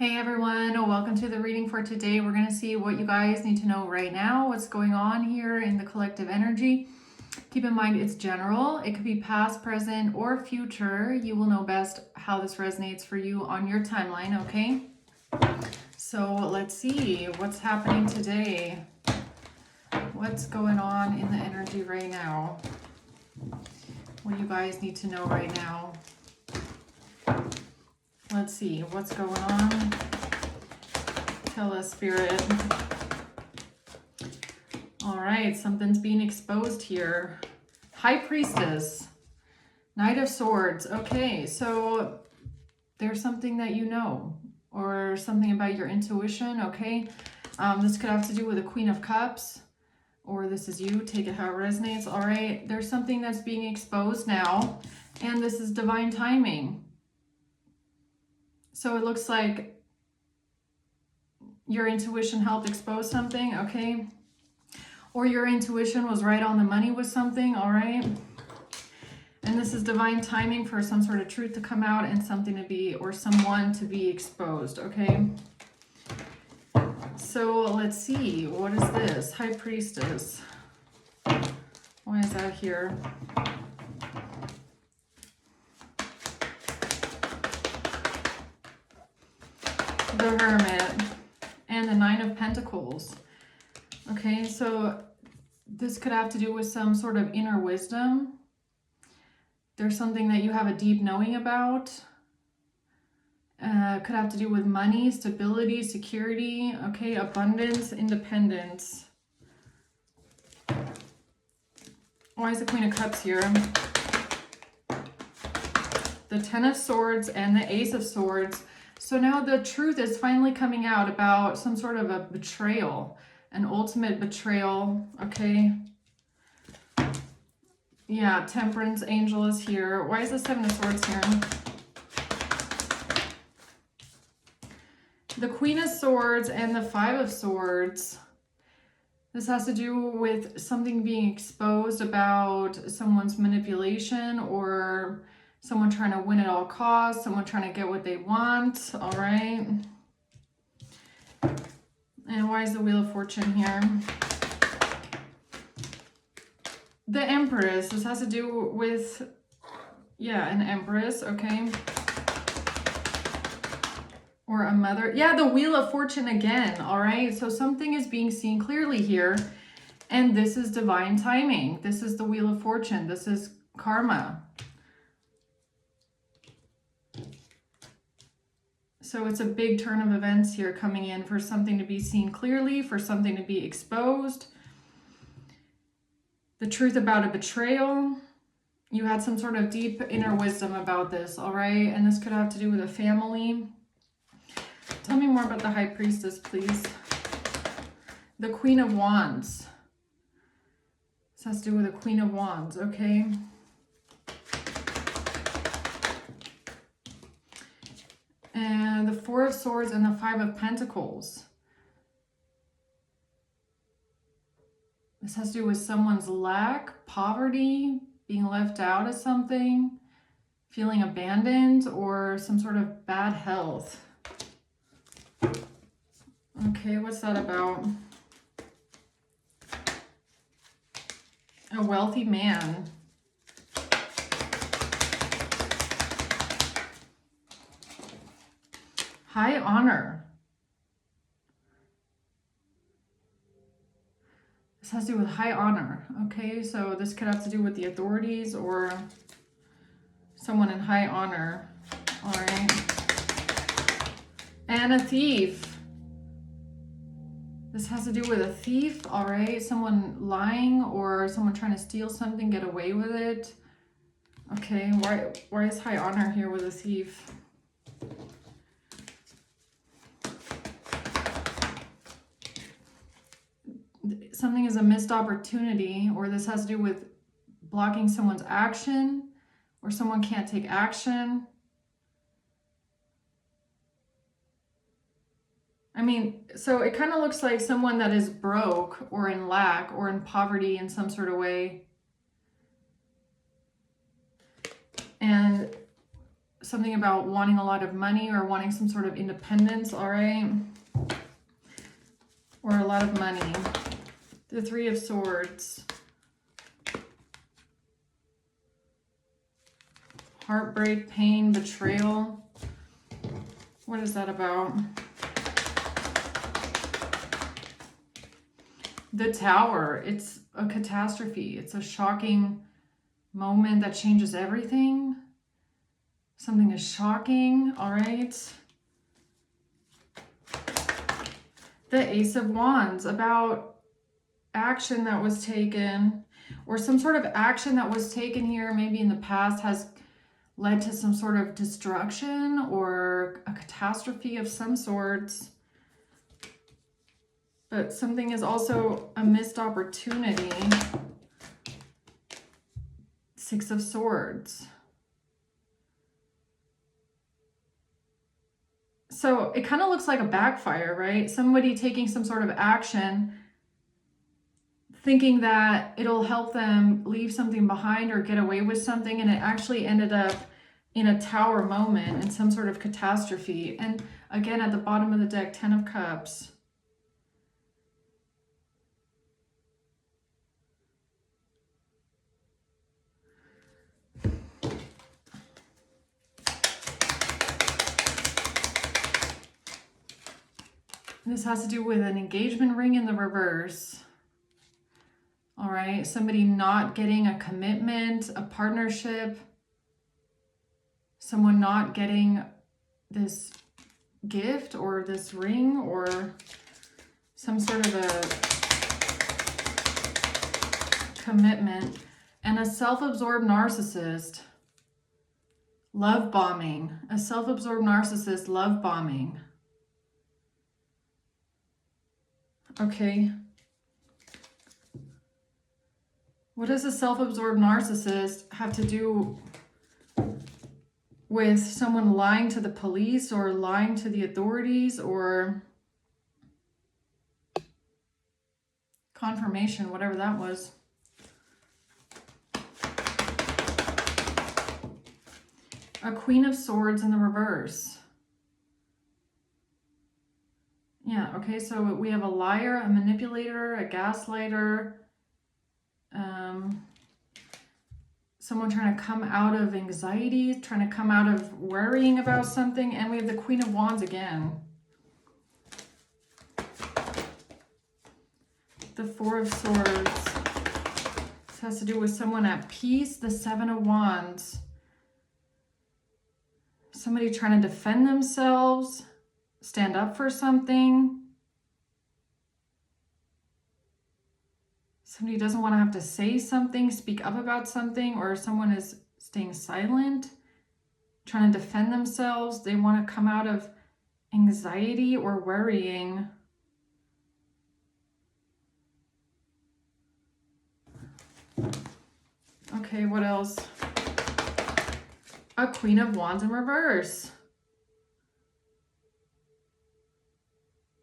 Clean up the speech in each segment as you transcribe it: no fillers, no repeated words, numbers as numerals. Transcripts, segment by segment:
Hey everyone, welcome to the reading for today. We're going to see what you guys need to know right now, what's going on here in the collective energy. Keep in mind it's general. It could be past, present, or future. You will know best how this resonates for you on your timeline, okay? So let's see what's happening today. What's going on in the energy right now? What do you guys need to know right now? Let's see what's going on. Tell us, Spirit. All right, something's being exposed here. High Priestess, Knight of Swords. Okay, so there's something that you know, or something about your intuition, okay? This could have to do with the Queen of Cups, or this is you. Take it how it resonates. All right, there's something that's being exposed now, and this is divine timing. So it looks like your intuition helped expose something, okay? Or your intuition was right on the money with something, all right? And this is divine timing for some sort of truth to come out and something to be, or someone to be exposed, okay? So let's see, what is this? High Priestess. Why is that here? The Hermit and the Nine of Pentacles. Okay, so this could have to do with some sort of inner wisdom. There's something that you have a deep knowing about. Could have to do with money, stability, security, okay, abundance, independence. Why is the Queen of Cups here? The Ten of Swords and the Ace of Swords. So now the truth is finally coming out about some sort of a betrayal, an ultimate betrayal, okay? Yeah, Temperance Angel is here. Why is the Seven of Swords here? The Queen of Swords and the Five of Swords. This has to do with something being exposed about someone's manipulation or someone trying to win at all costs, someone trying to get what they want, all right? And why is the Wheel of Fortune here? The Empress. This has to do with, yeah, an Empress, okay? Or a mother. Yeah, the Wheel of Fortune again, all right? So something is being seen clearly here, and this is divine timing. This is the Wheel of Fortune. This is karma. So it's a big turn of events here coming in for something to be seen clearly, for something to be exposed. The truth about a betrayal. You had some sort of deep inner wisdom about this, all right? And this could have to do with a family. Tell me more about the High Priestess, please. The Queen of Wands. This has to do with the Queen of Wands, okay? And the Four of Swords and the Five of Pentacles. This has to do with someone's lack, poverty, being left out of something, feeling abandoned, or some sort of bad health. Okay, what's that about? A wealthy man. High honor. This has to do with high honor. Okay, so this could have to do with the authorities or someone in high honor. All right. And a thief. This has to do with a thief, all right? Someone lying or someone trying to steal something, get away with it. Okay, why is high honor here with a thief? Something is a missed opportunity, or this has to do with blocking someone's action, or someone can't take action. I mean, so it kind of looks like someone that is broke or in lack or in poverty in some sort of way. And something about wanting a lot of money or wanting some sort of independence, all right? Or a lot of money. The Three of Swords. Heartbreak, pain, betrayal. What is that about? The Tower. It's a catastrophe. It's a shocking moment that changes everything. Something is shocking, all right? The Ace of Wands, about action that was taken, or some sort of action that was taken here maybe in the past has led to some sort of destruction or a catastrophe of some sorts. But something is also a missed opportunity. Six of Swords. So it kind of looks like a backfire, right? Somebody taking some sort of action, thinking that it'll help them leave something behind or get away with something, and it actually ended up in a Tower moment, in some sort of catastrophe. And again, at the bottom of the deck, Ten of Cups. This has to do with an engagement ring in the reverse. All right, somebody not getting a commitment, a partnership, someone not getting this gift or this ring or some sort of a commitment, and a self-absorbed narcissist love bombing, a self-absorbed narcissist love bombing. Okay. What does a self-absorbed narcissist have to do with someone lying to the police or lying to the authorities or confirmation, whatever that was? A Queen of Swords in the reverse. Yeah, okay, so we have a liar, a manipulator, a gaslighter, someone trying to come out of anxiety, trying to come out of worrying about something, and we have the Queen of Wands again. The Four of Swords. This has to do with someone at peace. The Seven of Wands. Somebody trying to defend themselves, stand up for something. Somebody doesn't want to have to say something, speak up about something, or someone is staying silent, trying to defend themselves. They want to come out of anxiety or worrying. Okay, what else? A Queen of Wands in reverse.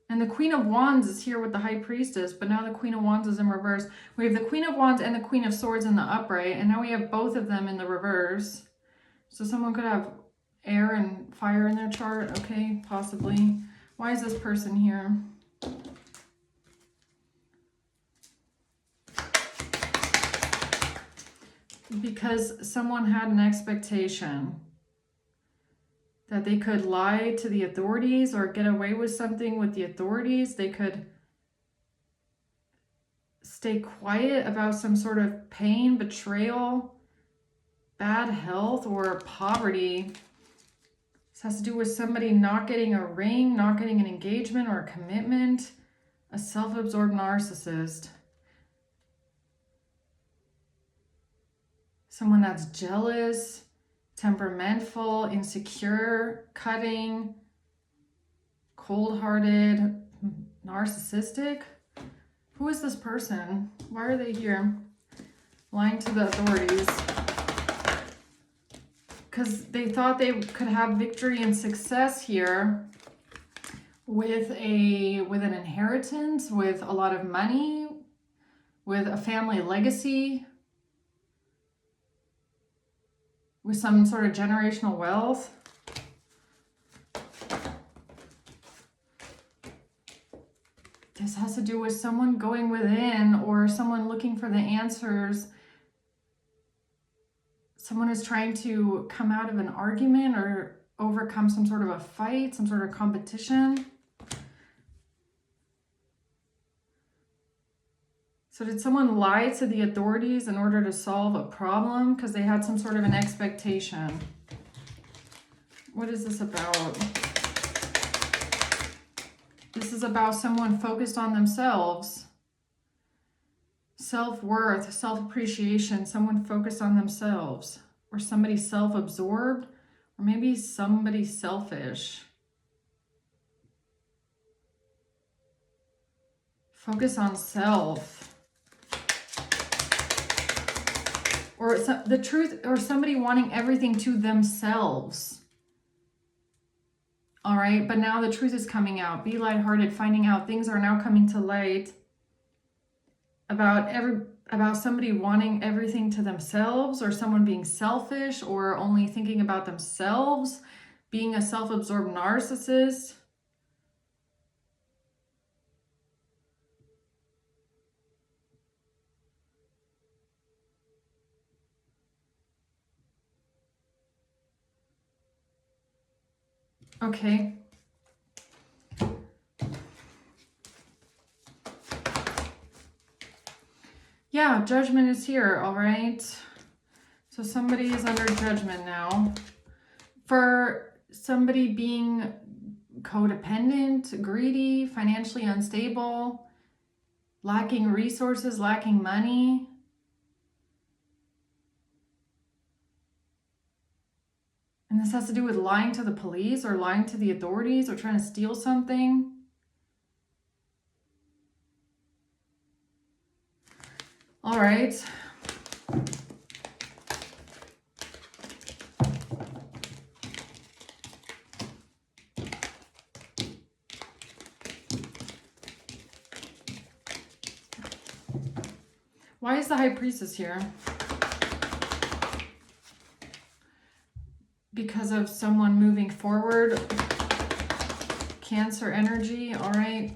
And the Queen of Wands is here with the High Priestess, but now the Queen of Wands is in reverse. We have the Queen of Wands and the Queen of Swords in the upright, and now we have both of them in the reverse. So someone could have air and fire in their chart, okay, possibly. Why is this person here? Because someone had an expectation that they could lie to the authorities or get away with something with the authorities. They could stay quiet about some sort of pain, betrayal, bad health, or poverty. This has to do with somebody not getting a ring, not getting an engagement or a commitment, a self-absorbed narcissist. Someone that's jealous, temperamental, insecure, cutting, cold-hearted, narcissistic. Who is this person? Why are they here? Lying to the authorities. Because they thought they could have victory and success here with an inheritance, with a lot of money, with a family legacy, with some sort of generational wealth. This has to do with someone going within or someone looking for the answers. Someone is trying to come out of an argument or overcome some sort of a fight, some sort of competition. So did someone lie to the authorities in order to solve a problem because they had some sort of an expectation? What is this about? This is about someone focused on themselves. Self-worth, self-appreciation, someone focused on themselves. Or somebody self-absorbed, or maybe somebody selfish. Focus on self. Or the truth, or somebody wanting everything to themselves. All right, but now the truth is coming out. Be lighthearted, finding out things are now coming to light about somebody wanting everything to themselves, or someone being selfish or only thinking about themselves, being a self-absorbed narcissist. Okay. Yeah, judgment is here, all right? So somebody is under judgment now for somebody being codependent, greedy, financially unstable, lacking resources, lacking money. And this has to do with lying to the police or lying to the authorities or trying to steal something. All right. Why is the High Priestess here? Because of someone moving forward. Cancer energy, all right.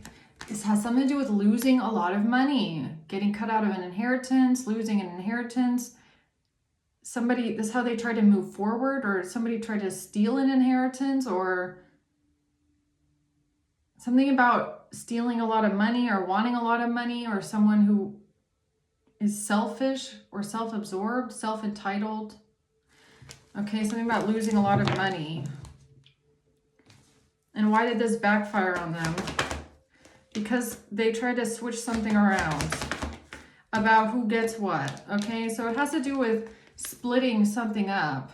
This has something to do with losing a lot of money, getting cut out of an inheritance, losing an inheritance. Somebody, this is how they try to move forward, or somebody tried to steal an inheritance, or something about stealing a lot of money or wanting a lot of money, or someone who is selfish or self-absorbed, self-entitled. Okay, something about losing a lot of money. And why did this backfire on them? Because they tried to switch something around about who gets what. Okay, so it has to do with splitting something up,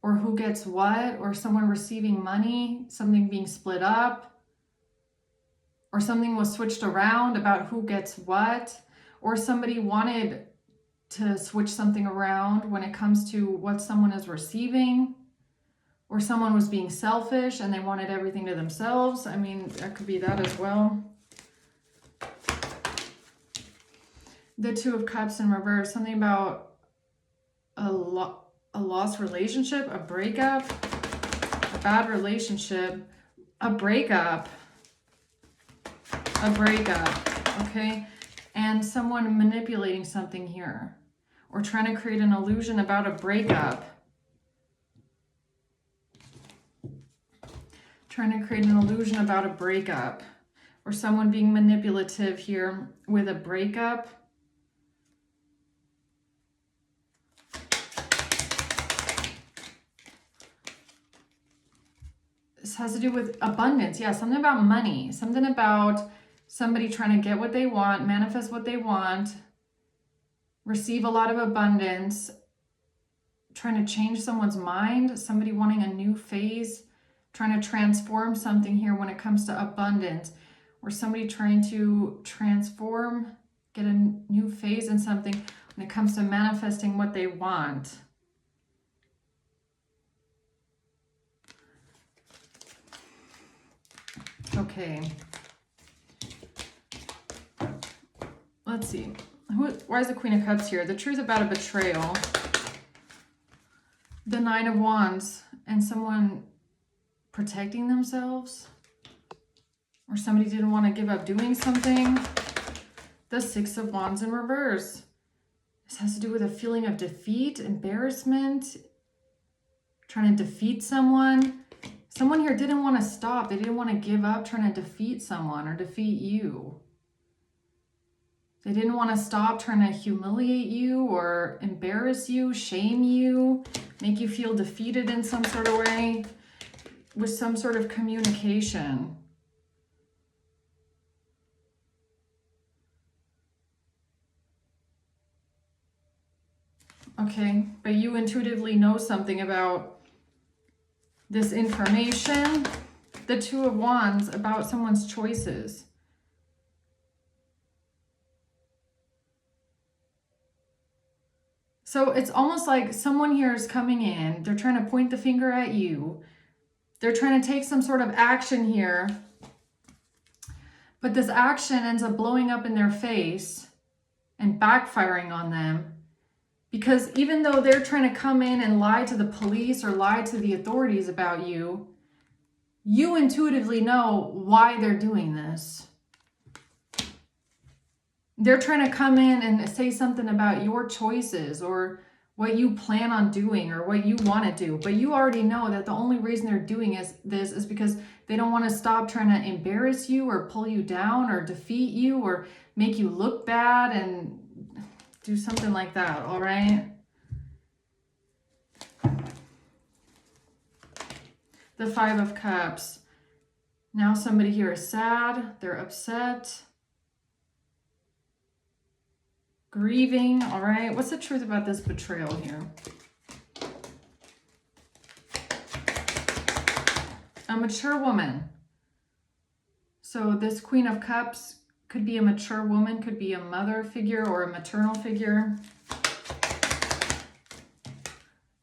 or who gets what, or someone receiving money, something being split up, or something was switched around about who gets what, or somebody wanted to switch something around when it comes to what someone is receiving, or someone was being selfish and they wanted everything to themselves. I mean, that could be that as well. The Two of Cups in reverse, something about a lost relationship, a breakup, a bad relationship, a breakup, okay? And someone manipulating something here, or trying to create an illusion about a breakup. Trying to create an illusion about a breakup, or someone being manipulative here with a breakup. This has to do with abundance. Yeah, something about money, something about somebody trying to get what they want, manifest what they want, receive a lot of abundance, trying to change someone's mind, somebody wanting a new phase, trying to transform something here when it comes to abundance, or somebody trying to transform, get a new phase in something when it comes to manifesting what they want. Okay. Let's see. Why is the Queen of Cups here? The truth about a betrayal. The Nine of Wands and someone protecting themselves. Or somebody didn't want to give up doing something. The Six of Wands in reverse. This has to do with a feeling of defeat, embarrassment, trying to defeat someone. Someone here didn't want to stop. They didn't want to give up trying to defeat someone or defeat you. They didn't want to stop trying to humiliate you or embarrass you, shame you, make you feel defeated in some sort of way with some sort of communication. Okay, but you intuitively know something about this information. The Two of Wands, about someone's choices. So it's almost like someone here is coming in. They're trying to point the finger at you. They're trying to take some sort of action here. But this action ends up blowing up in their face and backfiring on them. Because even though they're trying to come in and lie to the police or lie to the authorities about you, you intuitively know why they're doing this. They're trying to come in and say something about your choices or what you plan on doing or what you want to do. But you already know that the only reason they're doing this is because they don't want to stop trying to embarrass you or pull you down or defeat you or make you look bad and do something like that, all right? The Five of Cups. Now somebody here is sad, they're upset, grieving, all right? What's the truth about this betrayal here? A mature woman. So this Queen of Cups could be a mature woman, could be a mother figure or a maternal figure.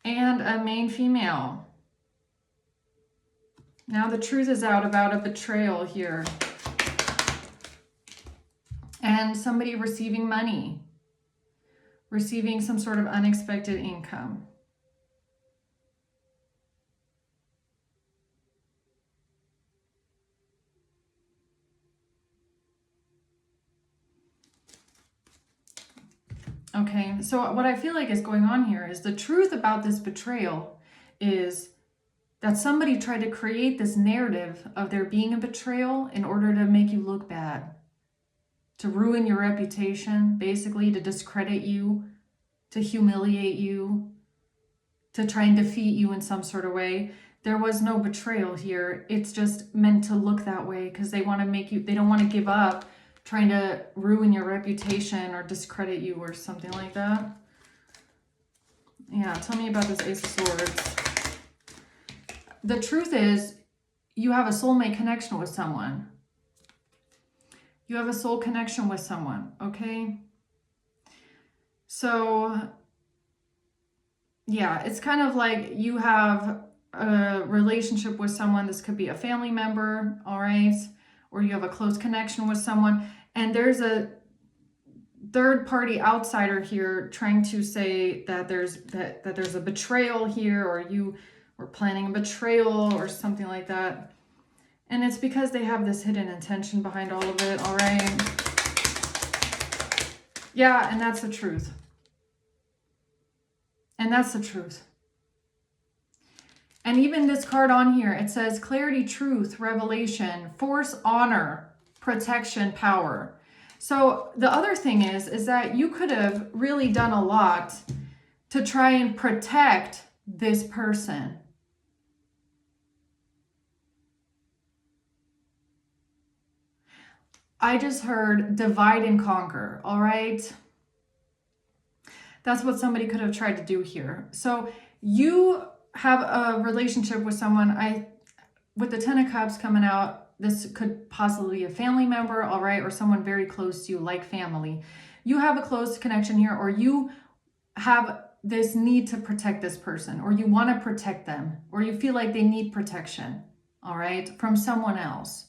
And a main female. Now the truth is out about a betrayal here. And somebody receiving money. Receiving some sort of unexpected income. Okay, so what I feel like is going on here is the truth about this betrayal is that somebody tried to create this narrative of there being a betrayal in order to make you look bad, to ruin your reputation, basically to discredit you, to humiliate you, to try and defeat you in some sort of way. There was no betrayal here. It's just meant to look that way because they want to make you, they don't want to give up trying to ruin your reputation or discredit you or something like that. Yeah, tell me about this Ace of Swords. The truth is, you have a soulmate connection with someone. You have a soul connection with someone, okay? So, yeah, it's kind of like you have a relationship with someone. This could be a family member, all right? Or you have a close connection with someone, and there's a third-party outsider here trying to say that there's a betrayal here, or you were planning a betrayal or something like that. And it's because they have this hidden intention behind all of it, all right? Yeah, and that's the truth. And that's the truth. And even this card on here, it says clarity, truth, revelation, force, honor, protection, power. So the other thing is that you could have really done a lot to try and protect this person. I just heard divide and conquer, all right? That's what somebody could have tried to do here. So you have a relationship with someone. With the Ten of Cups coming out, this could possibly be a family member, all right, or someone very close to you, like family. You have a close connection here, or you have this need to protect this person, or you want to protect them, or you feel like they need protection, all right, from someone else.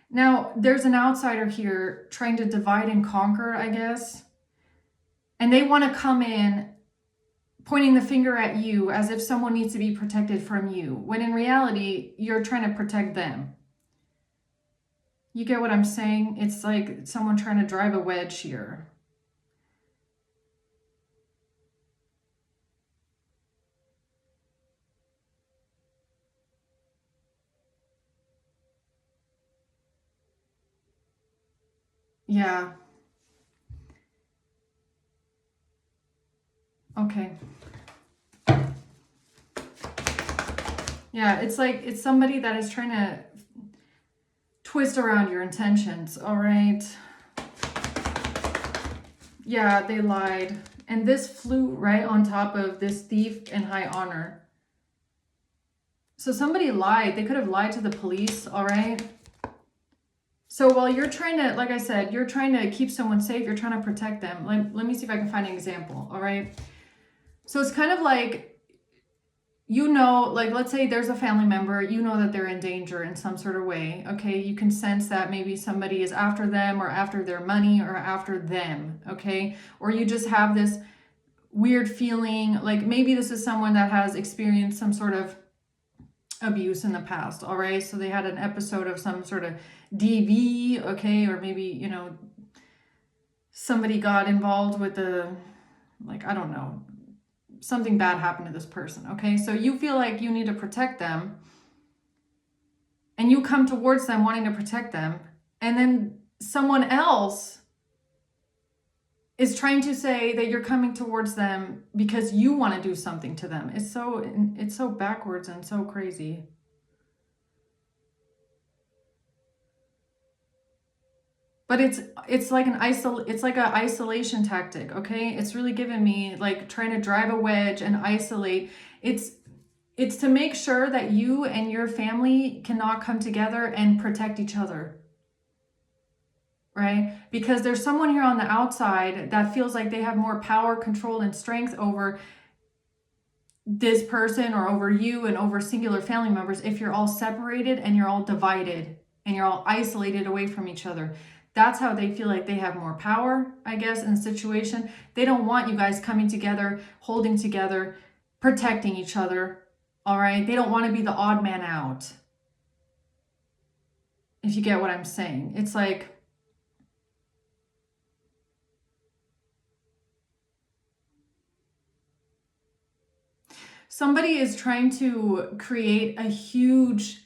Now, there's an outsider here trying to divide and conquer, I guess, and they want to come in pointing the finger at you as if someone needs to be protected from you, when in reality, you're trying to protect them. You get what I'm saying? It's like someone trying to drive a wedge here. Yeah. Okay. Yeah, it's like it's somebody that is trying to twist around your intentions, all right? Yeah, they lied. And this flew right on top of this thief in high honor. So somebody lied. They could have lied to the police, all right? So while you're trying to, like I said, you're trying to keep someone safe, you're trying to protect them. Let me see if I can find an example, all right? So it's kind of like, you know, like let's say there's a family member, you know that they're in danger in some sort of way, okay? You can sense that maybe somebody is after them or after their money or after them, okay? Or you just have this weird feeling, like maybe this is someone that has experienced some sort of abuse in the past, all right? So they had an episode of some sort of DV, okay? Or maybe, you know, somebody got involved with like, I don't know, something bad happened to this person, okay? So you feel like you need to protect them and you come towards them wanting to protect them, and then someone else is trying to say that you're coming towards them because you want to do something to them. It's so backwards and so crazy. But it's like it's like an isolation tactic, okay? It's really giving me like trying to drive a wedge and isolate. It's to make sure that you and your family cannot come together and protect each other. Right? Because there's someone here on the outside that feels like they have more power, control, and strength over this person or over you and over singular family members if you're all separated and you're all divided and you're all isolated away from each other. That's how they feel like they have more power, I guess, in the situation. They don't want you guys coming together, holding together, protecting each other, all right? They don't want to be the odd man out, if you get what I'm saying. It's like, somebody is trying to create a huge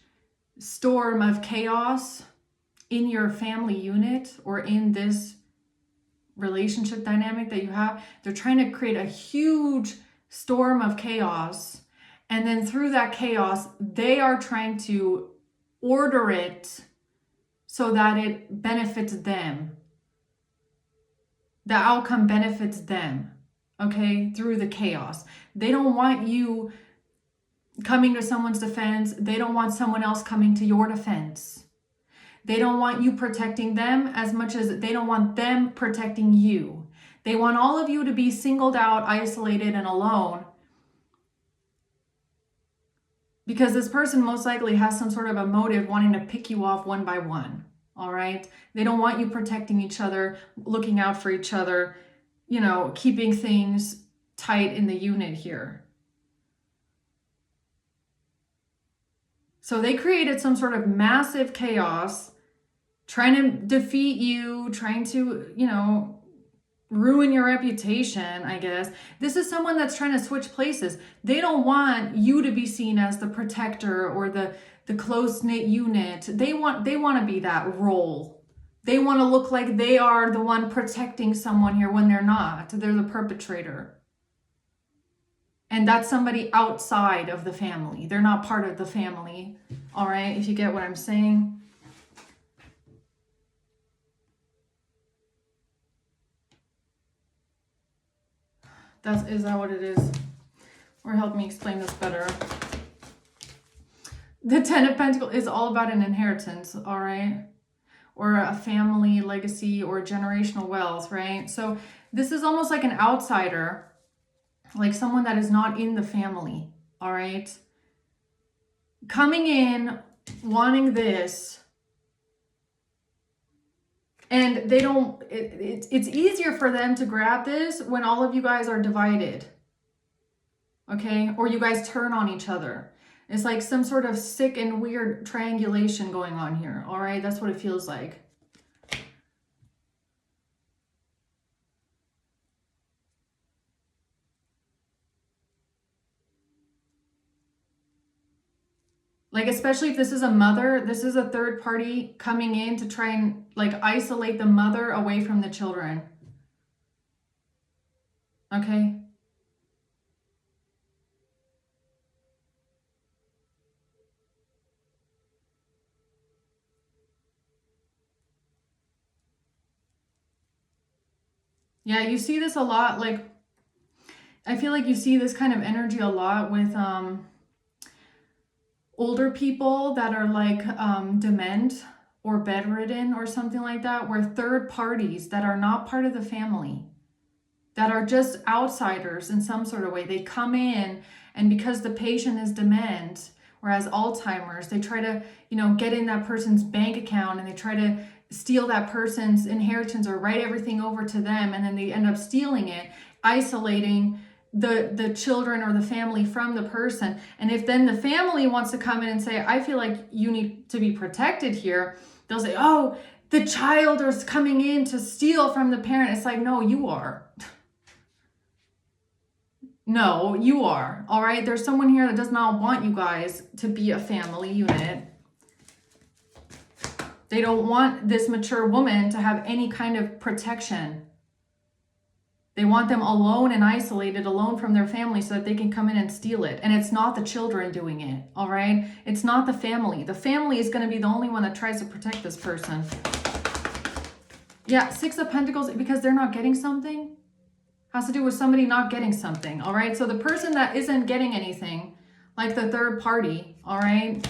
storm of chaos in your family unit or in this relationship dynamic that you have. They're trying to create a huge storm of chaos. And then through that chaos, they are trying to order it so that it benefits them. The outcome benefits them, okay, through the chaos. They don't want you coming to someone's defense. They don't want someone else coming to your defense. They don't want you protecting them as much as they don't want them protecting you. They want all of you to be singled out, isolated, and alone, because this person most likely has some sort of a motive wanting to pick you off one by one, all right? They don't want you protecting each other, looking out for each other, you know, keeping things tight in the unit here. So they created some sort of massive chaos, trying to defeat you, trying to, you know, ruin your reputation, I guess. This is someone that's trying to switch places. They don't want you to be seen as the protector or the close-knit unit. They want to be that role. They want to look like they are the one protecting someone here when they're not. They're the perpetrator. And that's somebody outside of the family. They're not part of the family. All right, if you get what I'm saying. Is that what it is? Or help me explain this better. The Ten of Pentacles is all about an inheritance, all right? Or a family legacy or generational wealth, right? So this is almost like an outsider, like someone that is not in the family, all right? Coming in, wanting this, and they don't, it's easier for them to grab this when all of you guys are divided, okay? Or you guys turn on each other. It's like some sort of sick and weird triangulation going on here. All right, that's what it feels like. Like, especially if this is a mother, this is a third party coming in to try and like isolate the mother away from the children. Okay. Yeah, you see this a lot. Like, I feel like you see this kind of energy a lot with older people that are like dement or bedridden or something like that, where third parties that are not part of the family, that are just outsiders in some sort of way, they come in, and because the patient is dement or has Alzheimer's, they try to, you know, get in that person's bank account, and they try to steal that person's inheritance or write everything over to them, and then they end up stealing it, isolating the children or the family from the person. And if then the family wants to come in and say, I feel like you need to be protected here, they'll say, oh, the child is coming in to steal from the parent. It's like, no, you are. No, you are. All right. There's someone here that does not want you guys to be a family unit. They don't want this mature woman to have any kind of protection. They want them alone and isolated, alone from their family, so that they can come in and steal it. And it's not the children doing it. All right. It's not the family. The family is going to be the only one that tries to protect this person. Yeah. 6 of Pentacles, because they're not getting something. Has to do with somebody not getting something, all right? So the person that isn't getting anything, like the third party, all right?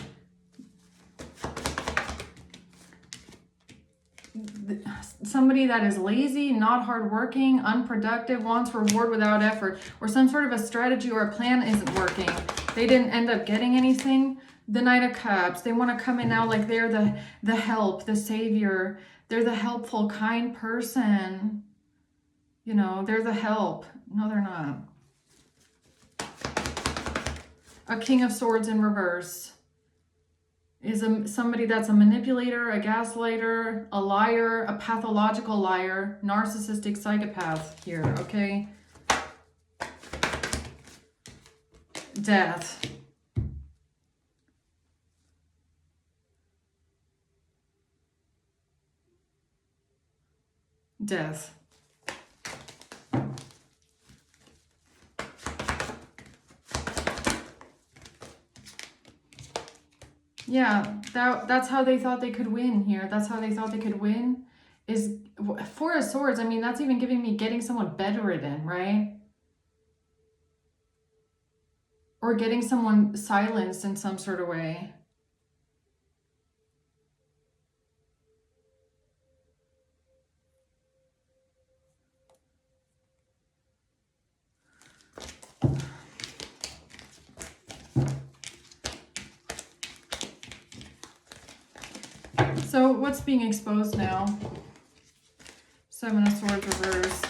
Somebody that is lazy, not hardworking, unproductive, wants reward without effort, or some sort of a strategy or a plan isn't working. They didn't end up getting anything. The Knight of Cups, they want to come in now like they're the help, the savior. They're the helpful, kind person. You know, they're the help. No, they're not. A King of Swords in reverse is somebody that's a manipulator, a gaslighter, a liar, a pathological liar, narcissistic psychopath here, okay? Death. Death. Yeah, that's how they thought they could win here. That's how they thought they could win. Is 4 of Swords. I mean, that's even giving me getting someone bedridden, right? Or getting someone silenced in some sort of way. So what's being exposed now? 7 of Swords reverse.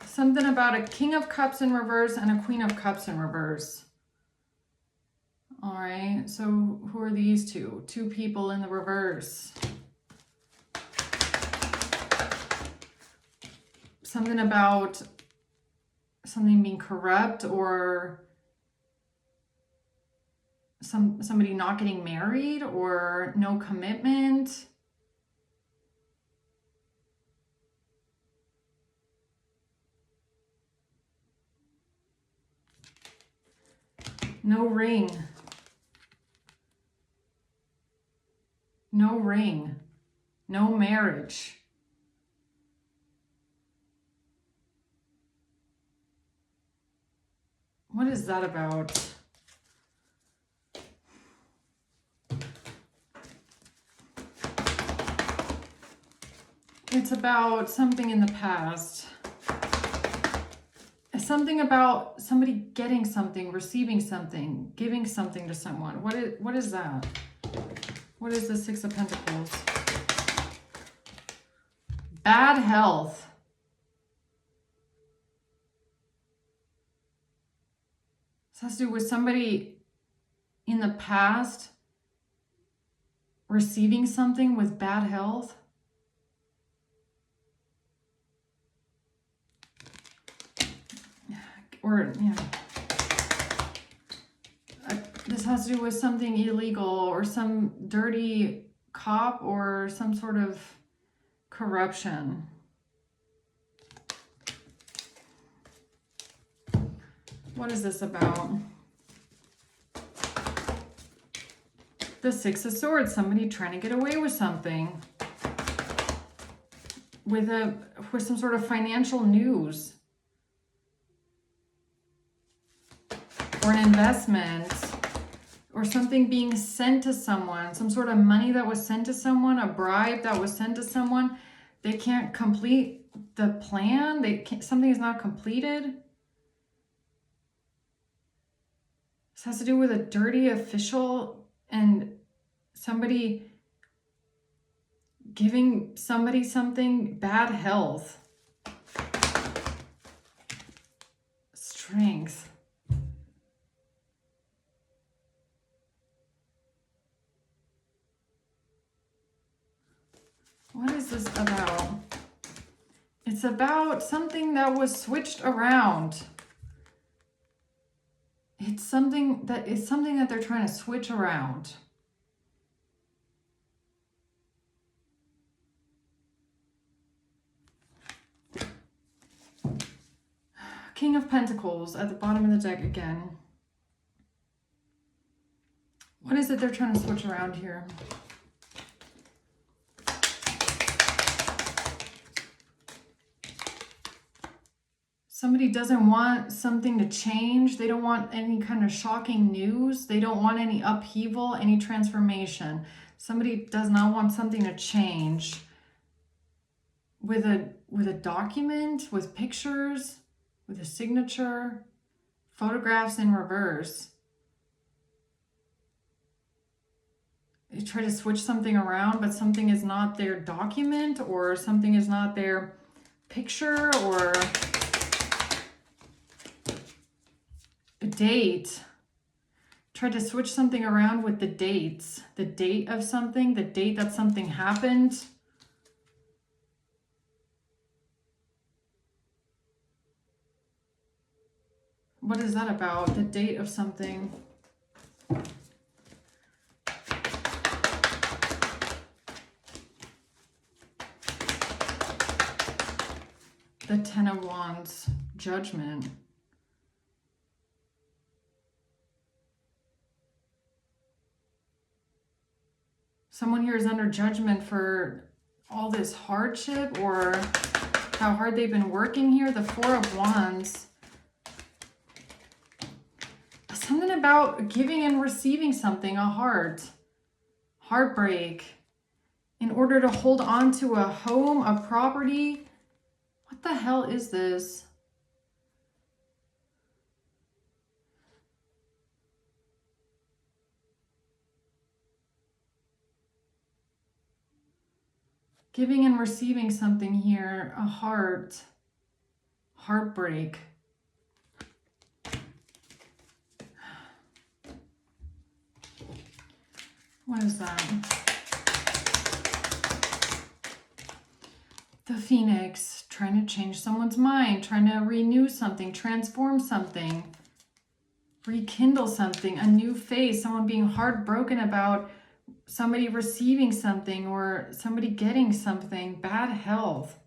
Something about a King of Cups in reverse and a Queen of Cups in reverse. All right, so who are these two? 2 people in the reverse. Something about something being corrupt, or somebody not getting married, or no commitment. No ring. No ring. No marriage. What is that about? It's about something in the past. Something about somebody getting something, receiving something, giving something to someone. What is that? What is the 6 of Pentacles? Bad health. This has to do with somebody in the past receiving something with bad health. Or, you know, this has to do with something illegal or some dirty cop or some sort of corruption. What is this about? The Six of Swords, somebody trying to get away with something. With some sort of financial news. Or an investment. Or something being sent to someone. Some sort of money that was sent to someone. A bribe that was sent to someone. They can't complete the plan. Something is not completed. This has to do with a dirty official and somebody giving somebody something, bad health. Strength. What is this about? It's about something that was switched around. It's something that they're trying to switch around. King of Pentacles at the bottom of the deck again. What is it they're trying to switch around here? Somebody doesn't want something to change. They don't want any kind of shocking news. They don't want any upheaval, any transformation. Somebody does not want something to change. With a document, with pictures, with a signature, photographs in reverse. They try to switch something around, but something is not their document, or something is not their picture, or a date. Try to switch something around with the dates. The date of something, the date that something happened. What is that about? The date of something. The Ten of Wands, Judgment. Someone here is under judgment for all this hardship or how hard they've been working here. The Four of Wands. Something about giving and receiving something, a heartbreak, in order to hold on to a home, a property. What the hell is this? Giving and receiving something here, a heartbreak. What is that? The Phoenix, trying to change someone's mind, trying to renew something, transform something, rekindle something, a new phase, someone being heartbroken about somebody receiving something or somebody getting something, bad health.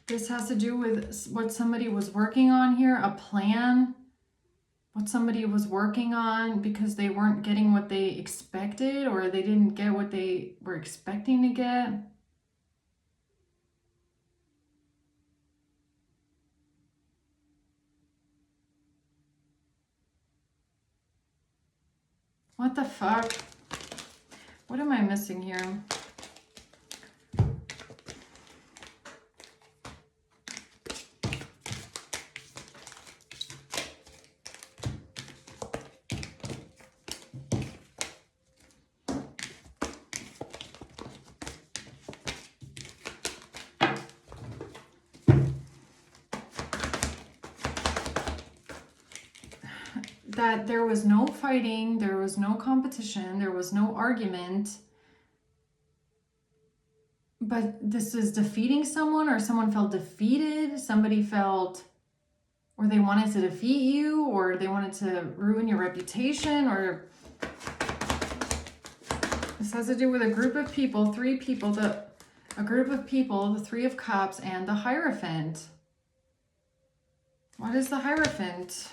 This has to do with what somebody was working on here, a plan, what somebody was working on because they weren't getting what they expected or they didn't get what they were expecting to get. What the fuck? What am I missing here? that there was no fighting, there was no competition, there was no argument. But this is defeating someone, or someone felt defeated, somebody felt, or they wanted to defeat you, or they wanted to ruin your reputation, or this has to do with a group of people, three people, a group of people, the Three of Cups, and the Hierophant. What is the Hierophant?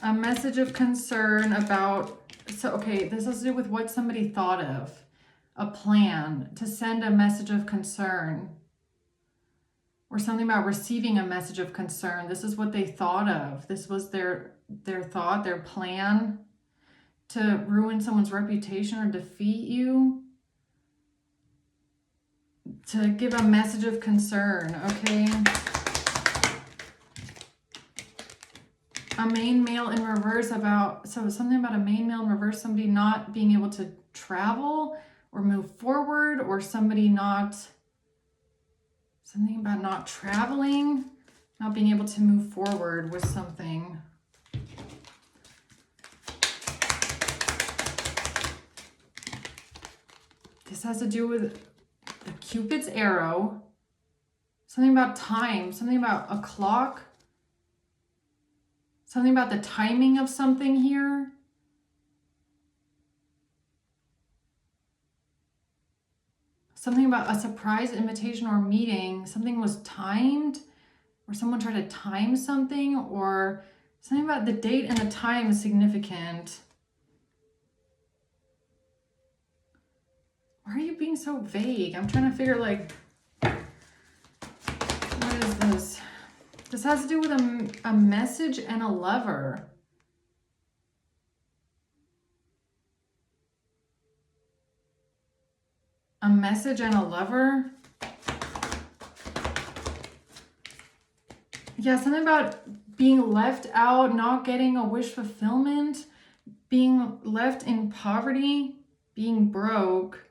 A message of concern about, so okay, this has to do with what somebody thought of. A plan to send a message of concern. Or something about receiving a message of concern. This is what they thought of. This was their thought, their plan to ruin someone's reputation or defeat you. To give a message of concern, okay? A main male in reverse about, so something about a main male in reverse, somebody not being able to travel or move forward, or somebody not, something about not traveling, not being able to move forward with something. This has to do with the Cupid's arrow, something about time, something about a clock, something about the timing of something here. Something about a surprise invitation or meeting. Something was timed, or someone tried to time something, or something about the date and the time is significant. Why are you being so vague? I'm trying to figure, like, what is this? This has to do with a message and a lover. A message and a lover. Yeah, something about being left out, not getting a wish fulfillment, being left in poverty, being broke,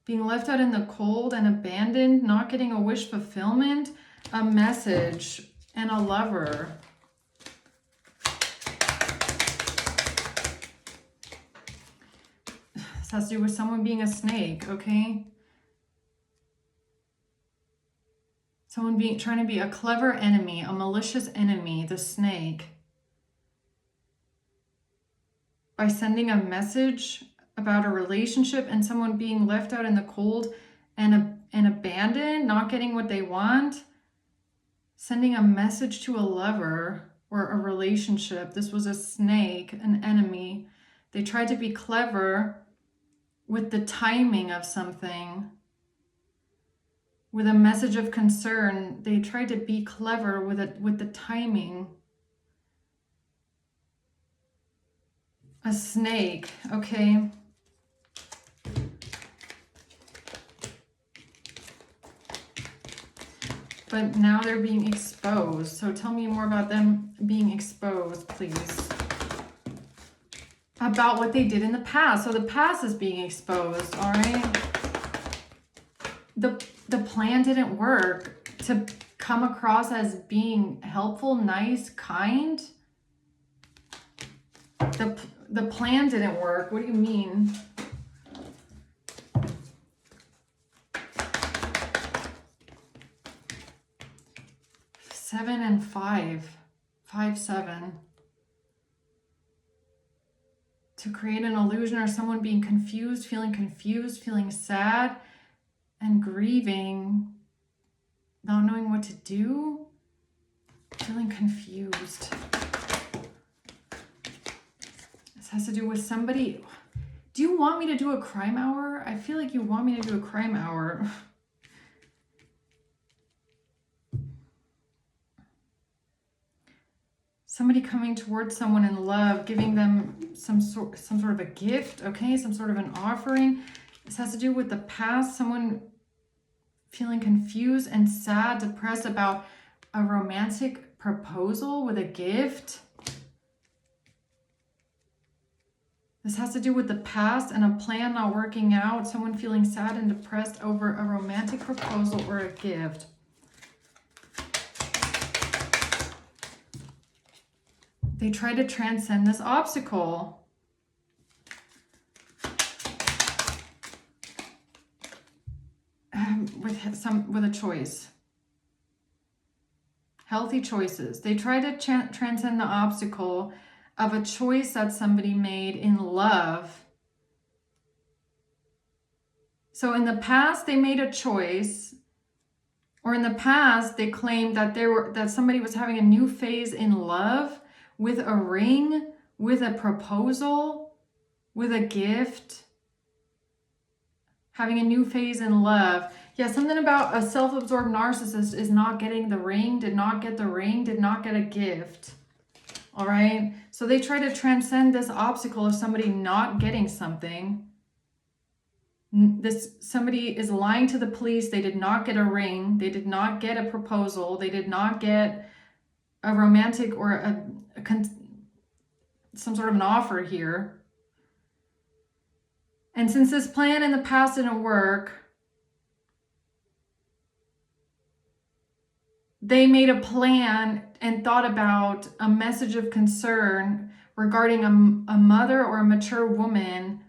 being left out in the cold and abandoned, not getting a wish fulfillment, a message, and a lover. This has to do with someone being a snake, okay? Someone trying to be a clever enemy, a malicious enemy, the snake. By sending a message about a relationship and someone being left out in the cold and abandoned, not getting what they want. Sending a message to a lover or a relationship. This was a snake, an enemy. They tried to be clever with the timing of something. With a message of concern, they tried to be clever with the timing. A snake, okay. But now they're being exposed. So tell me more about them being exposed, please. About what they did in the past. So the past is being exposed, all right? The plan didn't work to come across as being helpful, nice, kind. The plan didn't work. What do you mean? Seven and 5. 5, 7. To create an illusion or someone being confused, feeling sad and grieving, not knowing what to do, feeling confused. This has to do with somebody. Do you want me to do a crime hour? I feel like you want me to do a crime hour. Somebody coming towards someone in love, giving them some sort of a gift, okay? Some sort of an offering. This has to do with the past. Someone feeling confused and sad, depressed about a romantic proposal with a gift. This has to do with the past and a plan not working out. Someone feeling sad and depressed over a romantic proposal or a gift. They try to transcend this obstacle. With a choice. Healthy choices. They try to transcend the obstacle of a choice that somebody made in love. So in the past, they made a choice, or in the past, they claimed that somebody was having a new phase in love with a ring, with a proposal, with a gift, having a new phase in love. Yeah, something about a self-absorbed narcissist is not getting the ring, did not get the ring, did not get a gift. All right. So they try to transcend this obstacle of somebody not getting something. Somebody is lying to the police. They did not get a ring. They did not get a proposal. They did not get a romantic or some sort of an offer here. And since this plan in the past didn't work, they made a plan and thought about a message of concern regarding a mother or a mature woman.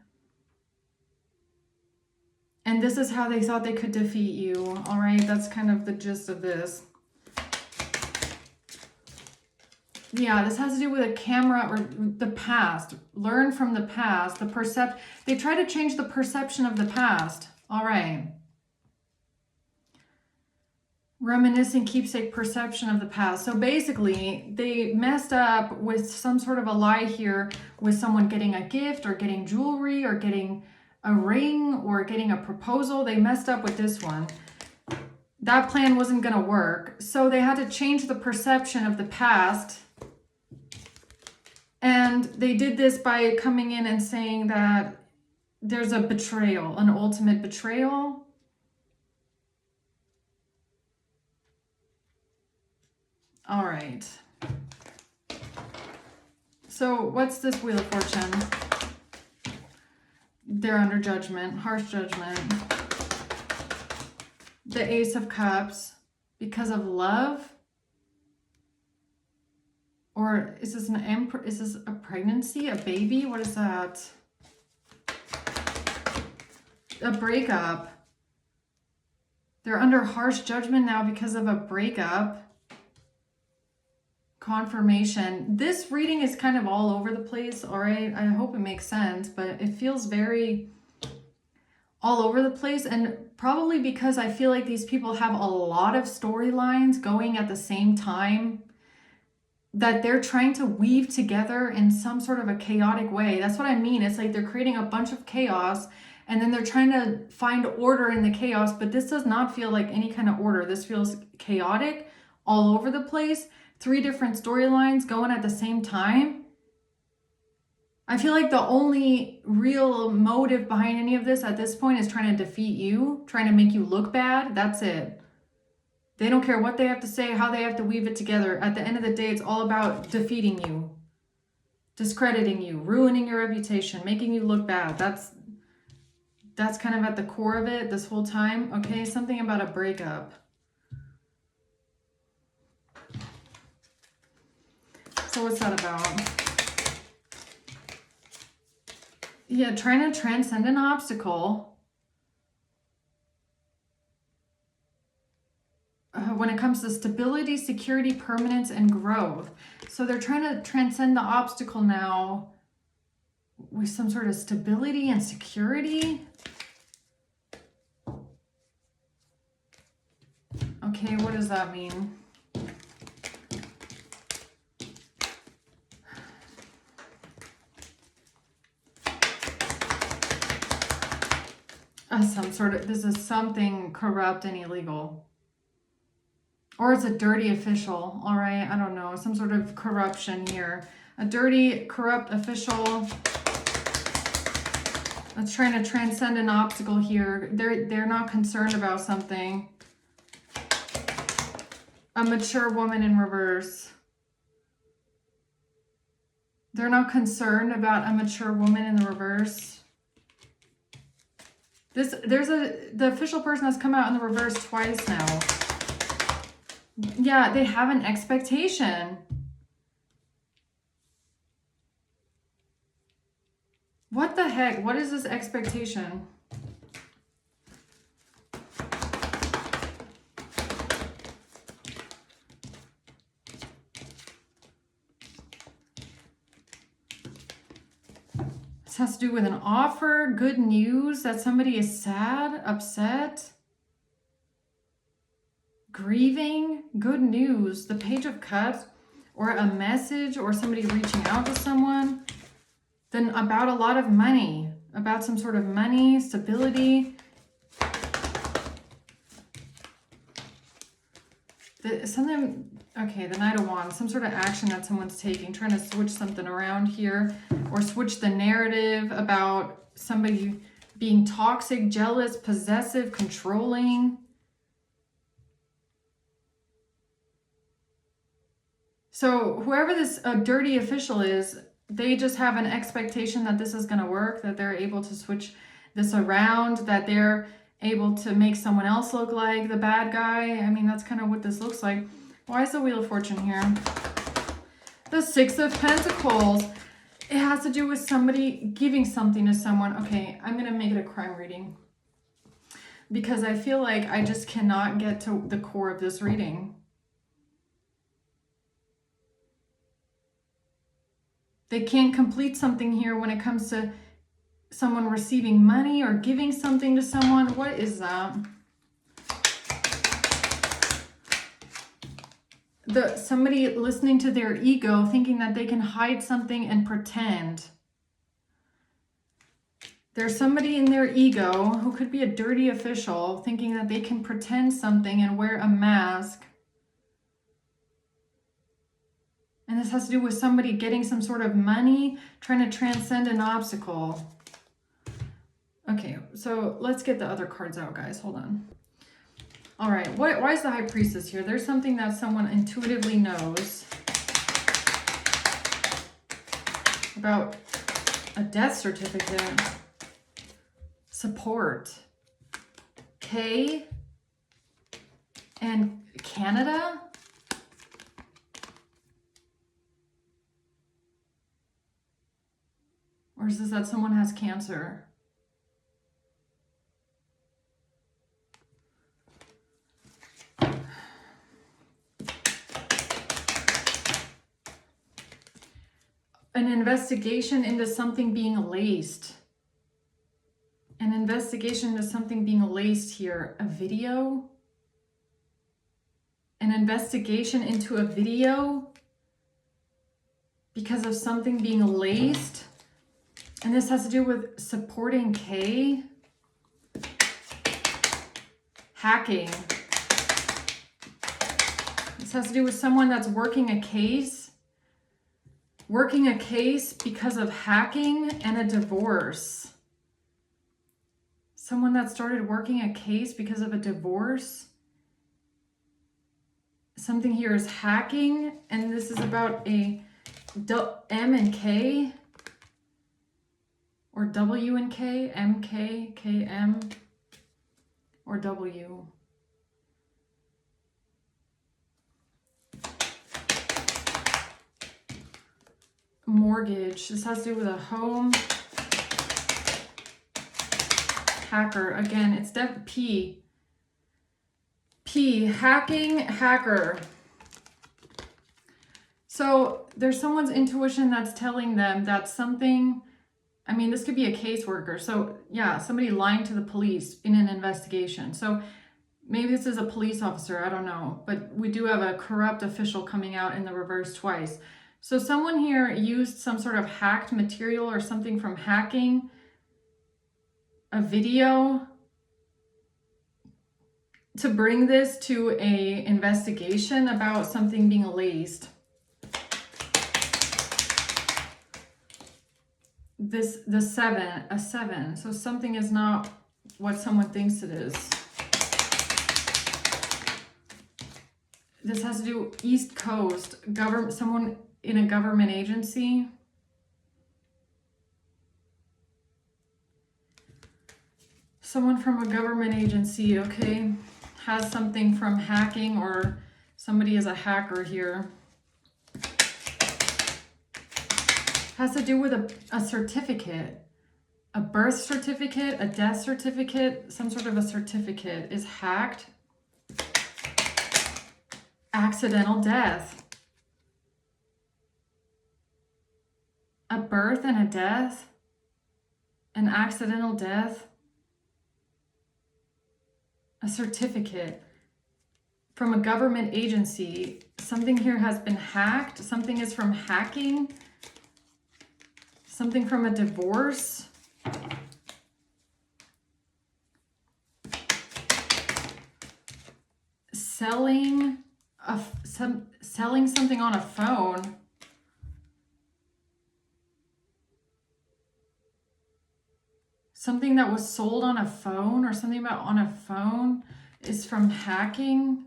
And this is how they thought they could defeat you. All right, that's kind of the gist of this. Yeah, this has to do with a camera or the past. Learn from the past. They try to change the perception of the past. All right. Reminiscing keepsake perception of the past. So basically, they messed up with some sort of a lie here with someone getting a gift or getting jewelry or getting a ring or getting a proposal. They messed up with this one. That plan wasn't going to work. So they had to change the perception of the past. And they did this by coming in and saying that there's a betrayal, an ultimate betrayal. All right. So what's this Wheel of Fortune? They're under judgment, harsh judgment. The Ace of Cups, because of love? Or is this is this a pregnancy, a baby? What is that? A breakup. They're under harsh judgment now because of a breakup. Confirmation. This reading is kind of all over the place, all right? I hope it makes sense, but it feels very all over the place, and probably because I feel like these people have a lot of storylines going at the same time that they're trying to weave together in some sort of a chaotic way. That's what I mean. It's like they're creating a bunch of chaos and then they're trying to find order in the chaos, but this does not feel like any kind of order. This feels chaotic, all over the place. 3 different storylines going at the same time. I feel like the only real motive behind any of this at this point is trying to defeat you, trying to make you look bad. That's it. They don't care what they have to say, how they have to weave it together. At the end of the day, it's all about defeating you, discrediting you, ruining your reputation, making you look bad. That's kind of at the core of it this whole time. Okay, something about a breakup. So what's that about? Yeah, trying to transcend an obstacle. When it comes to stability, security, permanence, and growth. So they're trying to transcend the obstacle now with some sort of stability and security. Okay, what does that mean? This is something corrupt and illegal. Or it's a dirty official, all right? I don't know, some sort of corruption here. A dirty, corrupt official that's trying to transcend an obstacle here. They're not concerned about something. A mature woman in reverse. They're not concerned about a mature woman in the reverse. The official person has come out in the reverse twice now. Yeah, they have an expectation. What the heck? What is this expectation? This has to do with an offer, good news, that somebody is sad, upset, grieving, good news, the Page of Cups, or a message, or somebody reaching out to someone. Then about a lot of money, about some sort of money, stability. Okay, the Knight of Wands, some sort of action that someone's taking, trying to switch something around here, or switch the narrative about somebody being toxic, jealous, possessive, controlling. So whoever this dirty official is, they just have an expectation that this is going to work, that they're able to switch this around, that they're able to make someone else look like the bad guy. I mean, that's kind of what this looks like. Why is the Wheel of Fortune here? The Six of Pentacles. It has to do with somebody giving something to someone. Okay, I'm going to make it a crime reading, because I feel like I just cannot get to the core of this reading. They can't complete something here when it comes to someone receiving money or giving something to someone. What is that? Somebody listening to their ego, thinking that they can hide something and pretend. There's somebody in their ego who could be a dirty official, thinking that they can pretend something and wear a mask. And this has to do with somebody getting some sort of money, trying to transcend an obstacle. Okay, so let's get the other cards out, guys. Hold on. All right, why is the High Priestess here? There's something that someone intuitively knows about a death certificate, support, K, and Canada. Or is this that someone has cancer? An investigation into something being laced. An investigation into something being laced here. A video? An investigation into a video because of something being laced. And this has to do with supporting K. Hacking. This has to do with someone that's working a case. Working a case because of hacking and a divorce. Someone that started working a case because of a divorce. Something here is hacking, and this is about a M and K. Or W and K, M, K, K, M, or W. Mortgage. This has to do with a home. Hacker. Again, it's P. P. Hacking, hacker. So there's someone's intuition that's telling them that something... I mean, this could be a caseworker. So yeah, somebody lying to the police in an investigation. So maybe this is a police officer, I don't know. But we do have a corrupt official coming out in the reverse twice. So someone here used some sort of hacked material or something from hacking, a video, to bring this to a investigation about something being laced. A seven. So something is not what someone thinks it is. This has to do East Coast, someone in a government agency. Someone from a government agency, okay, has something from hacking, or somebody is a hacker here. Has to do with a certificate. A birth certificate, a death certificate, some sort of a certificate is hacked. Accidental death. A birth and a death. An accidental death. A certificate from a government agency. Something here has been hacked. Something is from hacking. Something from a divorce. Selling something on a phone. Something that was sold on a phone, or something about on a phone is from hacking.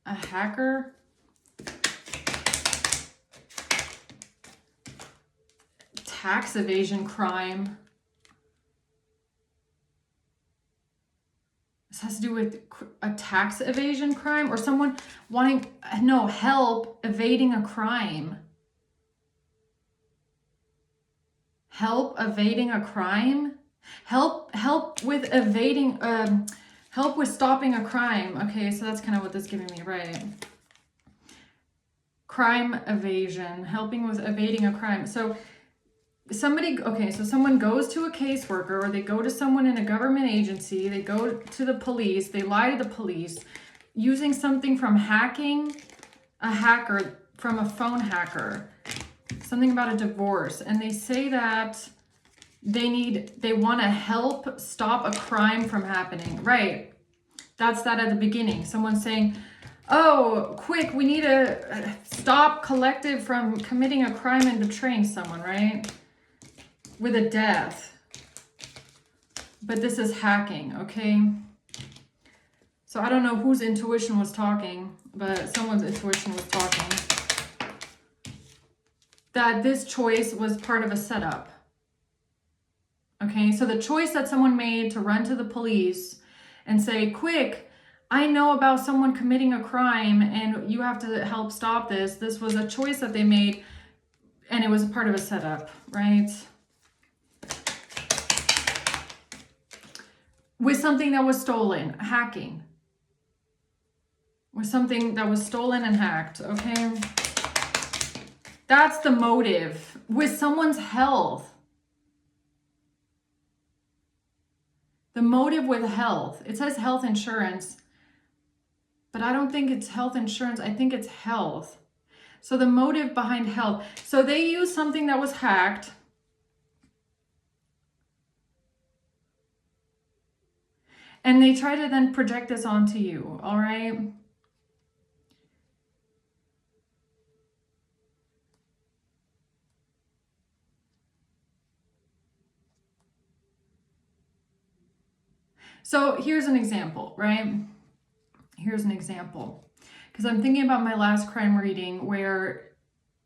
A hacker. Tax evasion crime. This has to do with a tax evasion crime, or someone wanting, no, help evading a crime. Help evading a crime. Help with evading, help with stopping a crime. Okay, so that's kind of what this is giving me, right? Crime evasion, helping with evading a crime. So somebody, okay, so someone goes to a caseworker, or they go to someone in a government agency, they go to the police, they lie to the police, using something from hacking, a hacker, from a phone hacker, something about a divorce, and they say that they want to help stop a crime from happening, right? That's that at the beginning. Someone's saying, oh, quick, we need to stop collective from committing a crime and betraying someone, right? With a death. But this is hacking, okay? So I don't know whose intuition was talking, but someone's intuition was talking. That this choice was part of a setup. Okay, so the choice that someone made to run to the police and say, quick, I know about someone committing a crime and you have to help stop this. This was a choice that they made, and it was part of a setup, right? With something that was stolen, hacking. With something that was stolen and hacked, okay? That's the motive. With someone's health. The motive with health. It says health insurance, but I don't think it's health insurance. I think it's health. So the motive behind health. So they used something that was hacked. And they try to then project this onto you, all right? So here's an example, right? Here's an example. Because I'm thinking about my last crime reading where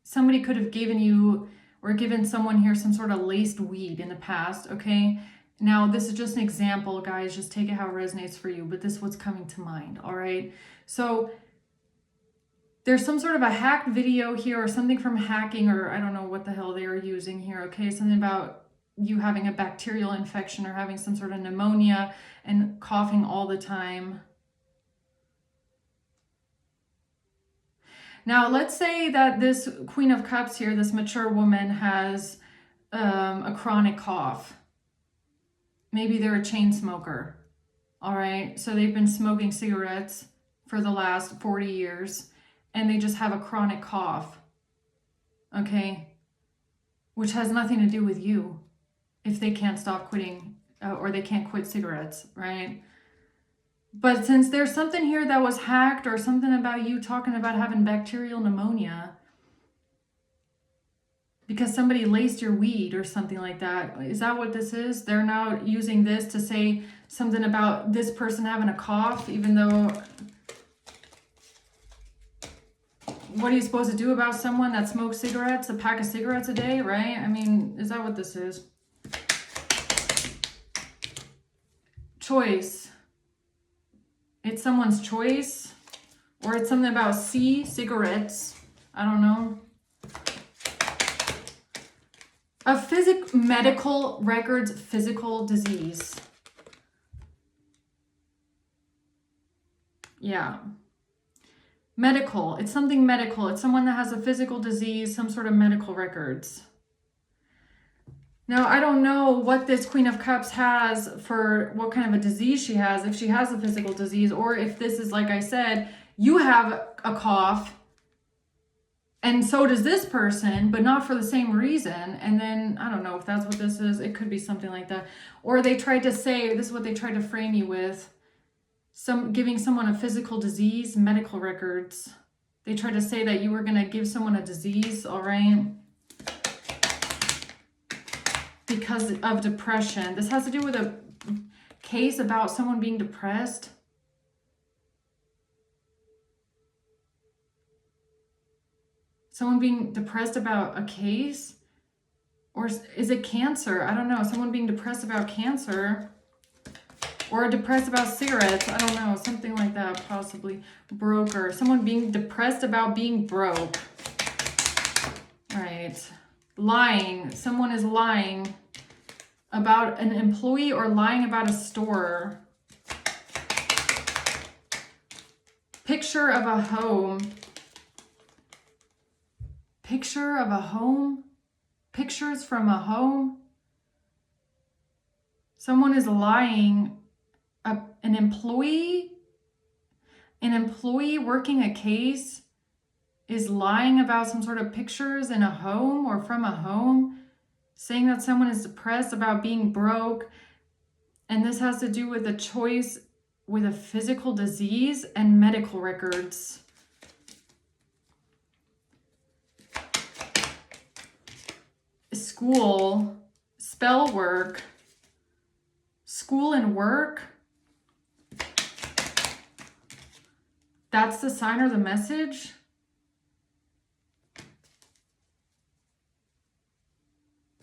somebody could have given you or given someone here some sort of laced weed in the past, okay? Now, this is just an example, guys. Just take it how it resonates for you, but this is what's coming to mind, all right? So there's some sort of a hacked video here or something from hacking, or I don't know what the hell they are using here, okay? Something about you having a bacterial infection or having some sort of pneumonia and coughing all the time. Now, let's say that this Queen of Cups here, this mature woman, has a chronic cough. Maybe they're a chain smoker, all right? So they've been smoking cigarettes for the last 40 years, and they just have a chronic cough, okay? Which has nothing to do with you if they can't stop quitting or they can't quit cigarettes, right? But since there's something here that was hacked or something about you talking about having bacterial pneumonia because somebody laced your weed or something like that, is that what this is? They're now using this to say something about this person having a cough, even though what are you supposed to do about someone that smokes cigarettes, a pack of cigarettes a day, right? I mean, is that what this is? Choice. It's someone's choice, or it's something about cigarettes. I don't know. A medical records, physical disease. Yeah. Medical. It's something medical. It's someone that has a physical disease, some sort of medical records. Now, I don't know what this Queen of Cups has for what kind of a disease she has, if she has a physical disease, or if this is, like I said, you have a cough and so does this person, but not for the same reason. And then, I don't know if that's what this is. It could be something like that. Or they tried to say, this is what they tried to frame you with. Giving someone a physical disease, medical records. They tried to say that you were going to give someone a disease, all right? Because of depression. This has to do with a case about someone being depressed. Someone being depressed about a case? Or is it cancer? I don't know. Someone being depressed about cancer. Or depressed about cigarettes. I don't know. Something like that, possibly. Broker. Someone being depressed about being broke. All right. Lying. Someone is lying about an employee or lying about a store. Picture of a home. Picture of a home. Pictures from a home. Someone is lying. An employee working a case is lying about some sort of pictures in a home or from a home, saying that someone is depressed about being broke. And this has to do with a choice with a physical disease and medical records. School, spell work, school and work. That's the sign or the message.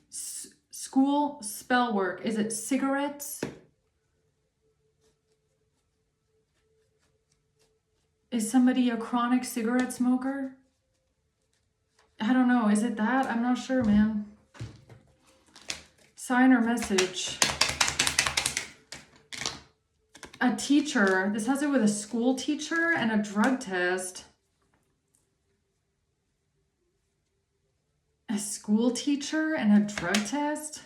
School, spell work. Is it cigarettes? Is somebody a chronic cigarette smoker? I don't know. Is it that? I'm not sure, man. Sign or message. A teacher. This has to do with a school teacher and a drug test. A school teacher and a drug test.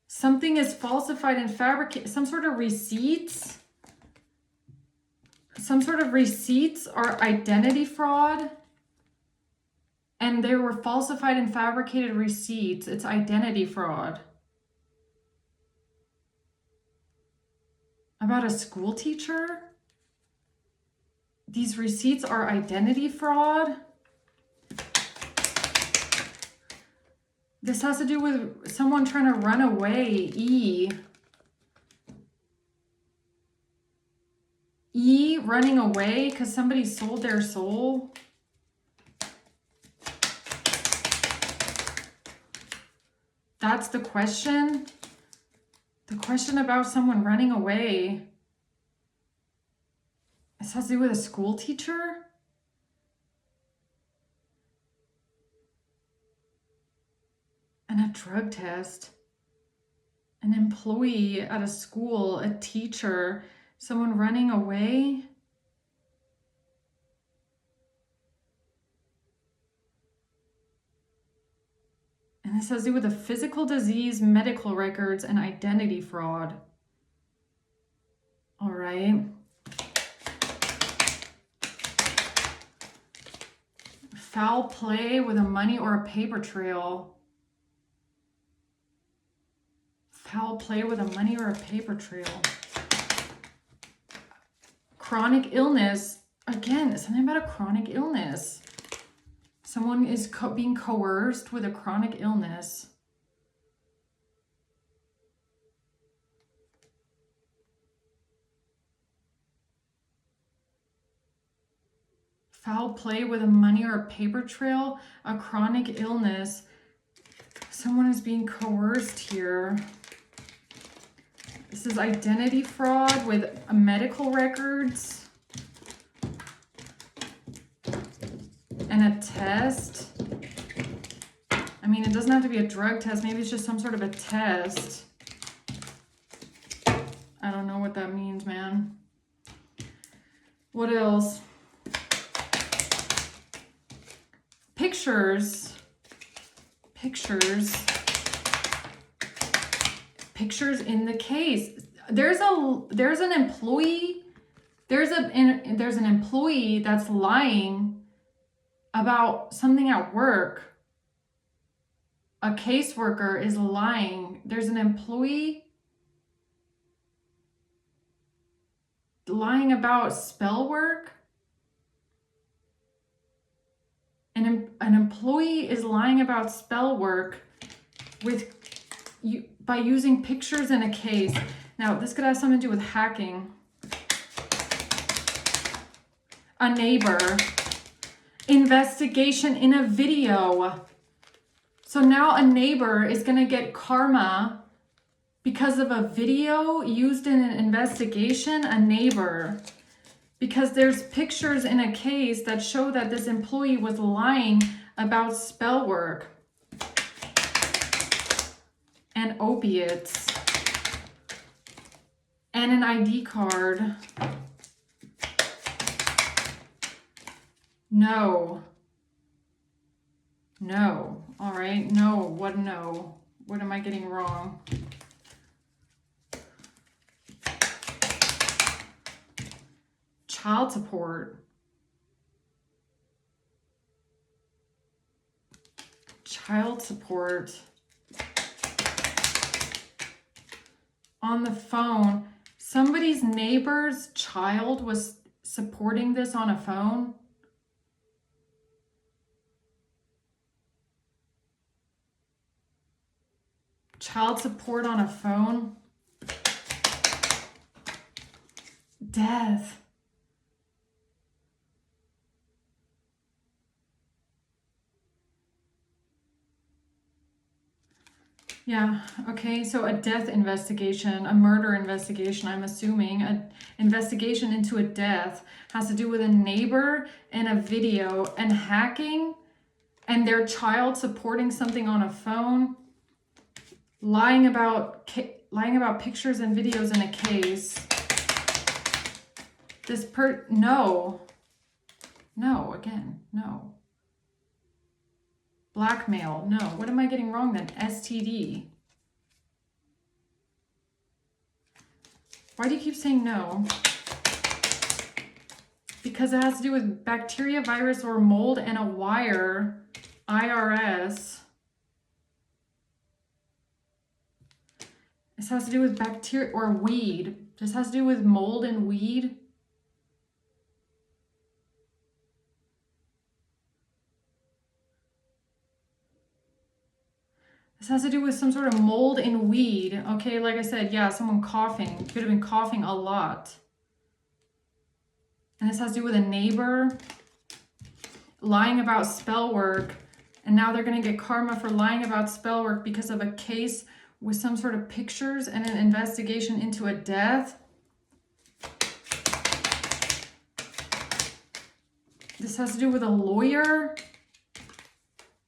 Something is falsified and fabricated. Some sort of receipts. Some sort of receipts are identity fraud. And they were falsified and fabricated receipts. It's identity fraud. About a school teacher? These receipts are identity fraud. This has to do with someone trying to run away. Running away because somebody sold their soul. That's the question. The question about someone running away. This has to do with a school teacher? And a drug test. An employee at a school, a teacher, someone running away. And this has to do with a physical disease, medical records, and identity fraud. All right. Foul play with a money or a paper trail. Foul play with a money or a paper trail. Chronic illness. Again, something about a chronic illness. Someone is being coerced with a chronic illness. Foul play with a money or a paper trail, a chronic illness. Someone is being coerced here. This is identity fraud with medical records. And a test. I mean, it doesn't have to be a drug test. Maybe it's just some sort of a test. I don't know what that means, man. What else? Pictures. Pictures in the case. There's an employee that's lying about something at work. A caseworker is lying. There's an employee lying about spell work. An employee is lying about spell work by using pictures in a case. Now, this could have something to do with hacking. A neighbor. Investigation in a video. So now a neighbor is going to get karma because of a video used in an investigation. A neighbor. Because there's pictures in a case that show that this employee was lying about spell work. And opiates. And an ID card. No. No. All right. No. What? No. What am I getting wrong? Child support. Child support. On the phone. Somebody's neighbor's child was supporting this on a phone. Child support on a phone. Death. Yeah, okay, so a death investigation, a murder investigation, I'm assuming, an investigation into a death has to do with a neighbor and a video and hacking and their child supporting something on a phone, lying about pictures and videos in a case. No. No, again, no. Blackmail, no. What am I getting wrong then? STD. Why do you keep saying no? Because it has to do with bacteria, virus, or mold and a wire. IRS. This has to do with bacteria or weed. This has to do with mold and weed. This has to do with some sort of mold and weed. Okay, like I said, yeah, someone coughing. Could have been coughing a lot. And this has to do with a neighbor lying about spell work. And now they're going to get karma for lying about spell work because of a case with some sort of pictures and an investigation into a death. This has to do with a lawyer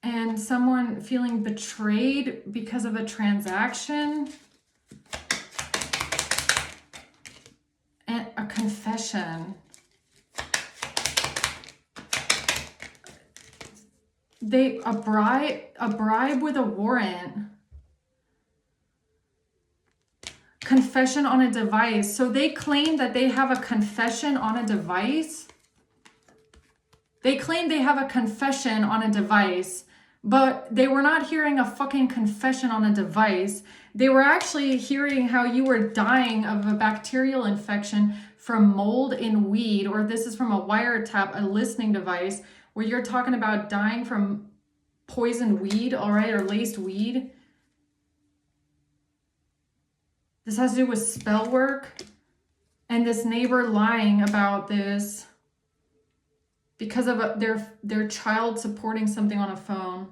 and someone feeling betrayed because of a transaction. And a confession. A bribe with a warrant. Confession on a device. So they claim that they have a confession on a device. They claim they have a confession on a device, but they were not hearing a fucking confession on a device. They were actually hearing how you were dying of a bacterial infection from mold in weed, or this is from a wiretap, a listening device, where you're talking about dying from poisoned weed, all right, or laced weed. This has to do with spell work and this neighbor lying about this because of their child supporting something on a phone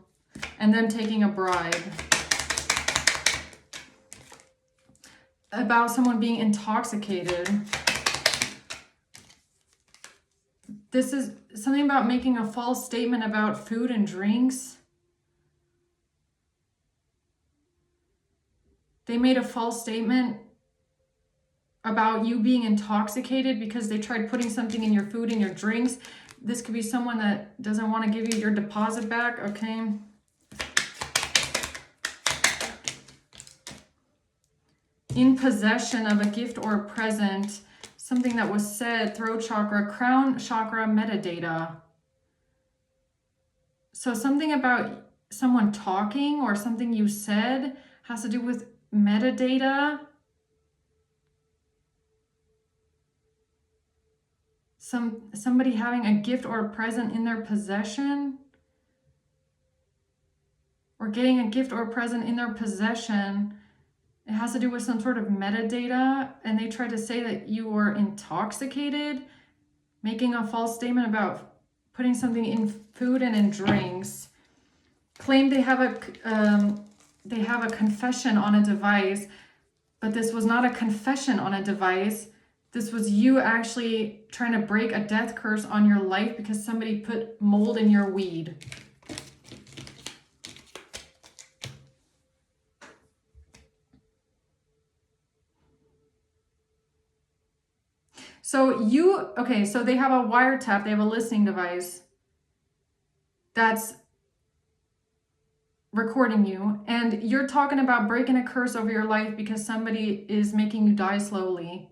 and them taking a bribe. About someone being intoxicated. This is something about making a false statement about food and drinks. They made a false statement about you being intoxicated because they tried putting something in your food and your drinks. This could be someone that doesn't want to give you your deposit back, okay? In possession of a gift or a present, something that was said, throat chakra, crown chakra, metadata. So something about someone talking or something you said has to do with metadata. Somebody having a gift or a present in their possession, or getting a gift or a present in their possession. It has to do with some sort of metadata, and they tried to say that you were intoxicated, making a false statement about putting something in food and in drinks. Claim they have a confession on a device, but this was not a confession on a device. This was you actually trying to break a death curse on your life because somebody put mold in your weed. So so they have a wiretap, they have a listening device that's recording you, and you're talking about breaking a curse over your life because somebody is making you die slowly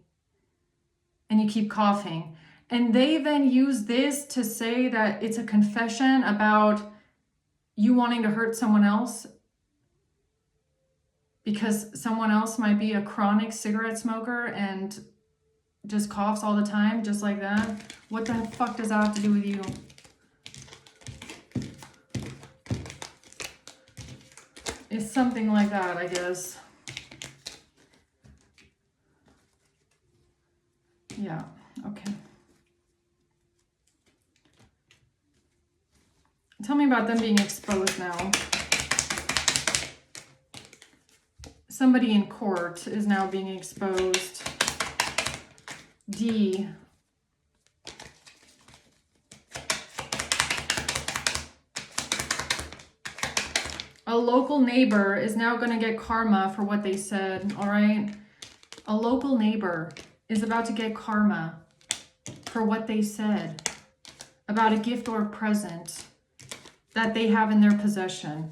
and you keep coughing. And they then use this to say that it's a confession about you wanting to hurt someone else because someone else might be a chronic cigarette smoker and just coughs all the time, just like that. What the fuck does that have to do with you? It's something like that, I guess. Yeah, okay. Tell me about them being exposed now. Somebody in court is now being exposed. D. A local neighbor is now going to get karma for what they said, all right? A local neighbor is about to get karma for what they said about a gift or a present that they have in their possession.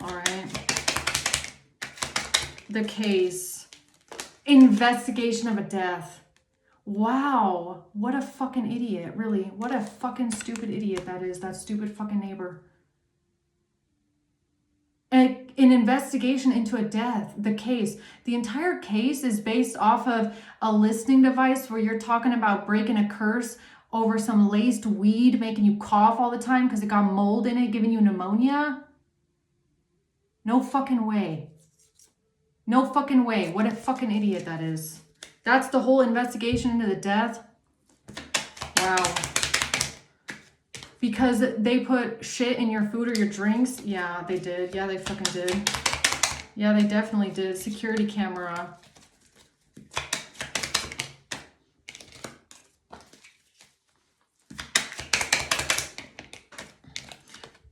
All right. The case. Investigation of a death. Wow. What a fucking idiot, really. What a fucking stupid idiot that is, that stupid fucking neighbor. An investigation into a death, the case. The entire case is based off of a listening device where you're talking about breaking a curse over some laced weed, making you cough all the time because it got mold in it, giving you pneumonia. No fucking way. No fucking way. What a fucking idiot that is. That's the whole investigation into the death. Wow. Because they put shit in your food or your drinks? Yeah, they did. Yeah, they fucking did. Yeah, they definitely did. Security camera.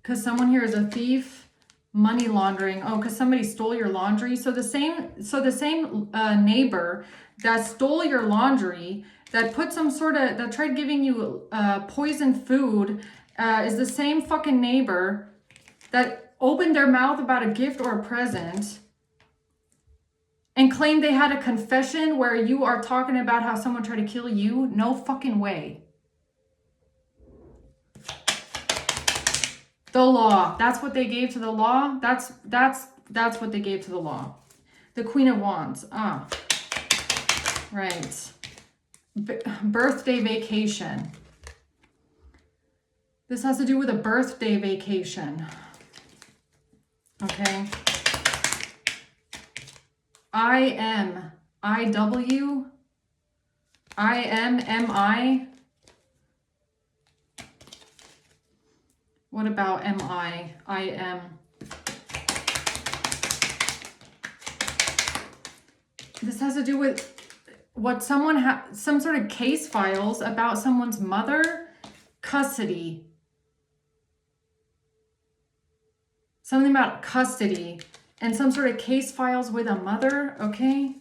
Because someone here is a thief. Money laundering. Oh, because somebody stole your laundry. So the same neighbor that stole your laundry, that put some sort of, that tried giving you poisoned food, is the same fucking neighbor that opened their mouth about a gift or a present and claimed they had a confession where you are talking about how someone tried to kill you. No fucking way. The law. That's what they gave to the law. That's what they gave to the law. The Queen of Wands. Ah. Right. Birthday vacation. This has to do with a birthday vacation. Okay. IW. MI. What about MI? IM. This has to do with what someone some sort of case files about someone's mother, custody. Something about custody. and some sort of case files with a mother, okay?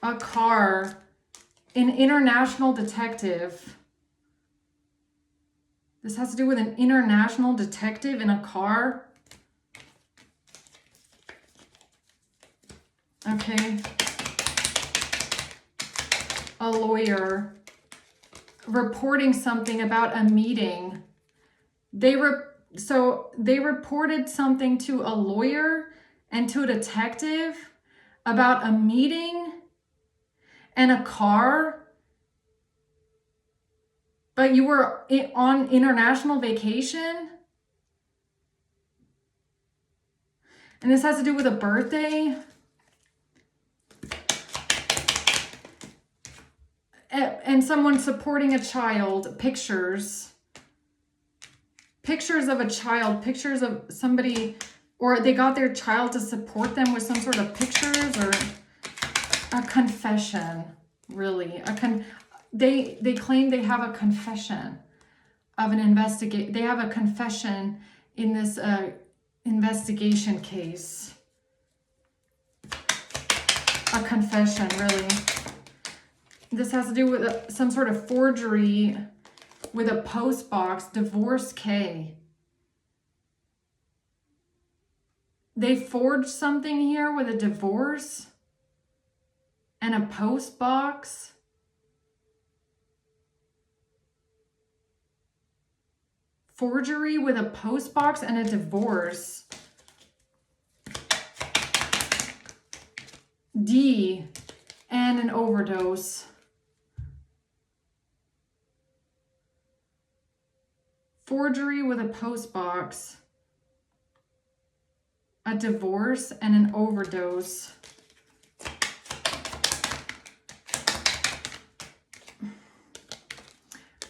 A car, an international detective. This has to do with an international detective in a car. Okay. A lawyer reporting something about a meeting. So they reported something to a lawyer and to a detective about a meeting and a car, but you were on international vacation. And this has to do with a birthday. And someone supporting a child, pictures of a child, pictures of somebody, or they got their child to support them with some sort of pictures, or a confession, really. They claim they have a confession of an investigate. They have a confession in this investigation case. A confession, really. This has to do with some sort of forgery with a post box, divorce K. They forged something here with a divorce and a post box. Forgery with a post box and a divorce. D, and an overdose. Forgery with a post box, a divorce, and an overdose.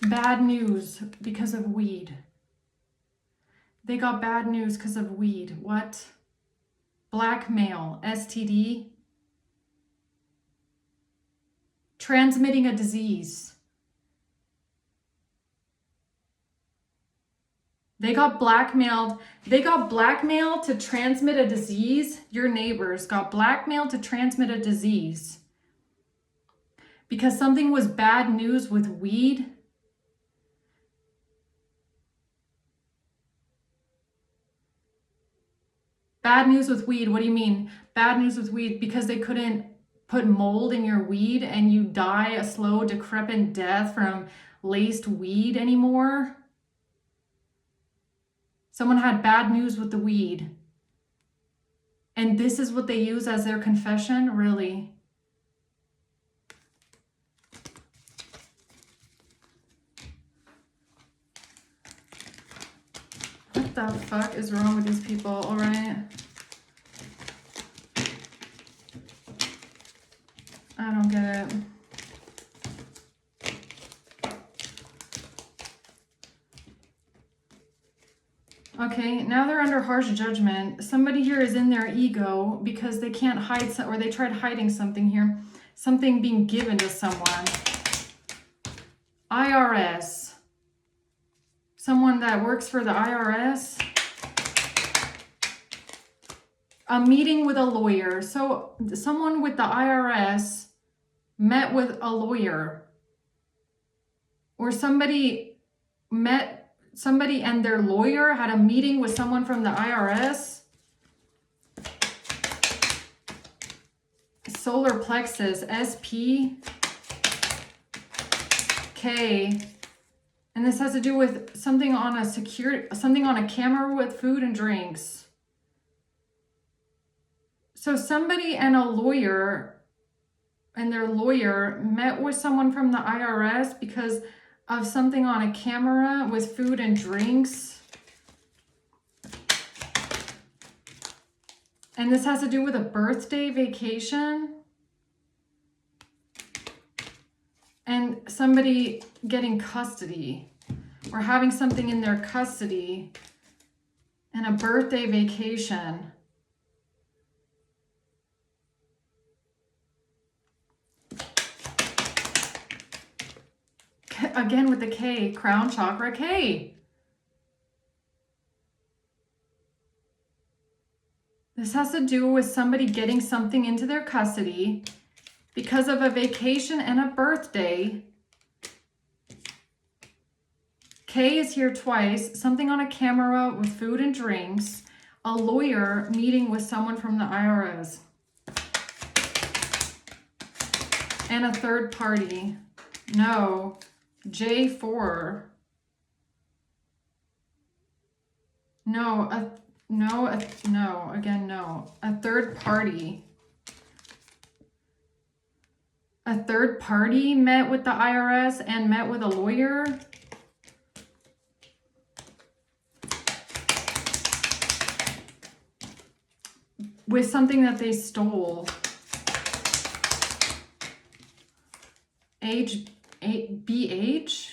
Bad news because of weed. They got bad news because of weed. What? Blackmail, STD. Transmitting a disease. They got blackmailed. They got blackmailed to transmit a disease. Your neighbors got blackmailed to transmit a disease. Because something was bad news with weed. Bad news with weed. What do you mean? Bad news with weed because they couldn't put mold in your weed and you die a slow, decrepit death from laced weed anymore. Someone had bad news with the weed. And this is what they use as their confession? Really? What the fuck is wrong with these people, all right? I don't get it. Okay, now they're under harsh judgment. Somebody here is in their ego because they can't hide, or they tried hiding something here. Something being given to someone. IRS. Someone that works for the IRS. A meeting with a lawyer. So someone with the IRS met with a lawyer. Or somebody and their lawyer had a meeting with someone from the IRS. Solar plexus, SP, K. And this has to do with something on a camera with food and drinks. So somebody and a lawyer and their lawyer met with someone from the IRS because of something on a camera with food and drinks. And this has to do with a birthday vacation. And somebody getting custody or having something in their custody and a birthday vacation. Again with the K, crown chakra K. This has to do with somebody getting something into their custody because of a vacation and a birthday. K is here twice. Something on a camera with food and drinks. A lawyer meeting with someone from the IRS. And a third party. No. J4. No. No. Again, no. A third party. A third party met with the IRS and met with a lawyer. With something that they stole. BH?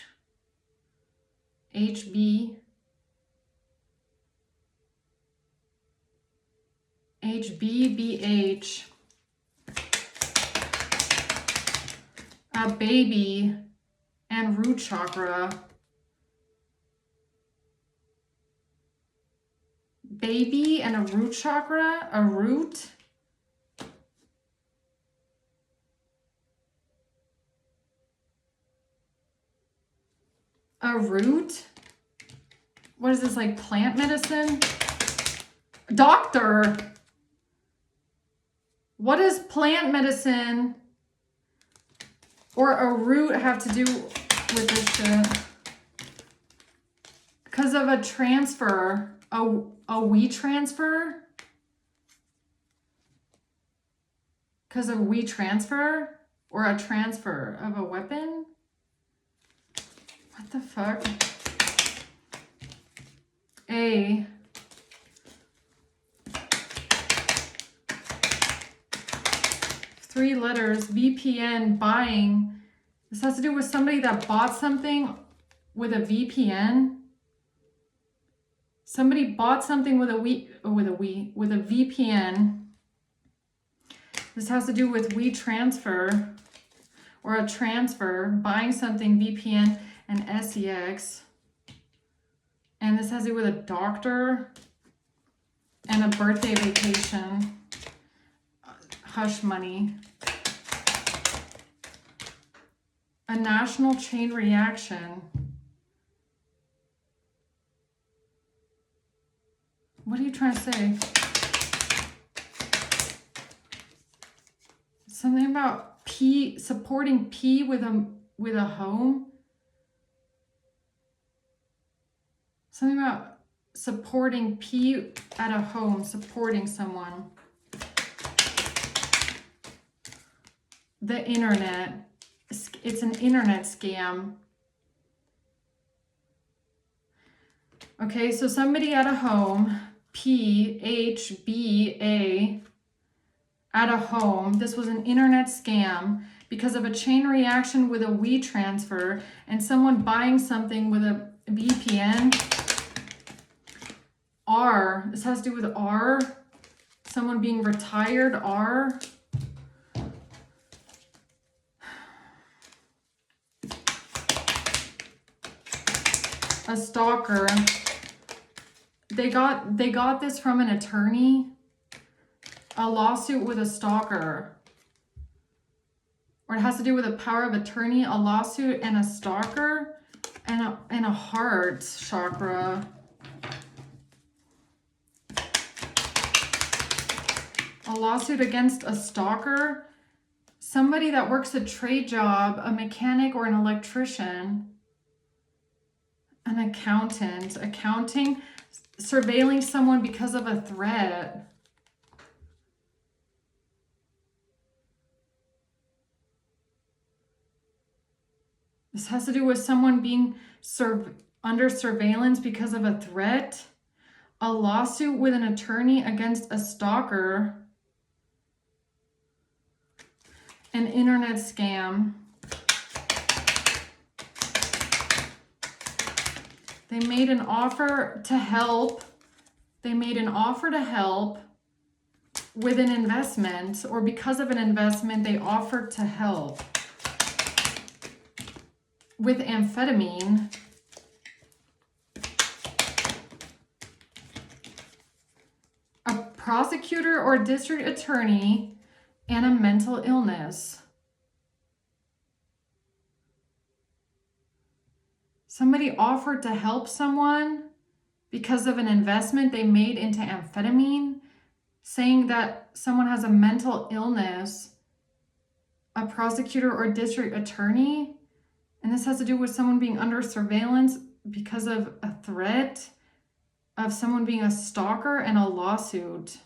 HB? HBBH. A baby and root chakra. Baby and a root chakra? A root? A root? What is this, like plant medicine? Doctor! What does plant medicine or a root have to do with this shit? Because of a transfer. A we transfer? Because of we transfer? Or a transfer of a weapon? What the fuck? A. Three letters. VPN. Buying. This has to do with somebody that bought something with a VPN. Somebody bought something with a VPN. This has to do with we transfer or a transfer, buying something, VPN and SEX. And this has to do with a doctor and a birthday vacation. Hush money. A national chain reaction. What are you trying to say? Something about P, supporting P with a home. Something about supporting P at a home, supporting someone. The internet. It's an internet scam. Okay, so somebody at a home, PHBA, at a home. This was an internet scam because of a chain reaction with a we transfer and someone buying something with a VPN. R, this has to do with R. Someone being retired, R. A stalker. They got this from an attorney. A lawsuit with a stalker. Or it has to do with a power of attorney, a lawsuit and a stalker, and a heart chakra. A lawsuit against a stalker. Somebody that works a trade job, a mechanic or an electrician. An accountant. Accounting. Surveilling someone because of a threat. This has to do with someone being under surveillance because of a threat. A lawsuit with an attorney against a stalker. An internet scam. They made an offer to help. They made an offer to help with an investment, or because of an investment, they offered to help. With amphetamine. A prosecutor or district attorney, and a mental illness. Somebody offered to help someone because of an investment they made into amphetamine, saying that someone has a mental illness, a prosecutor or district attorney, and this has to do with someone being under surveillance because of a threat of someone being a stalker and a lawsuit.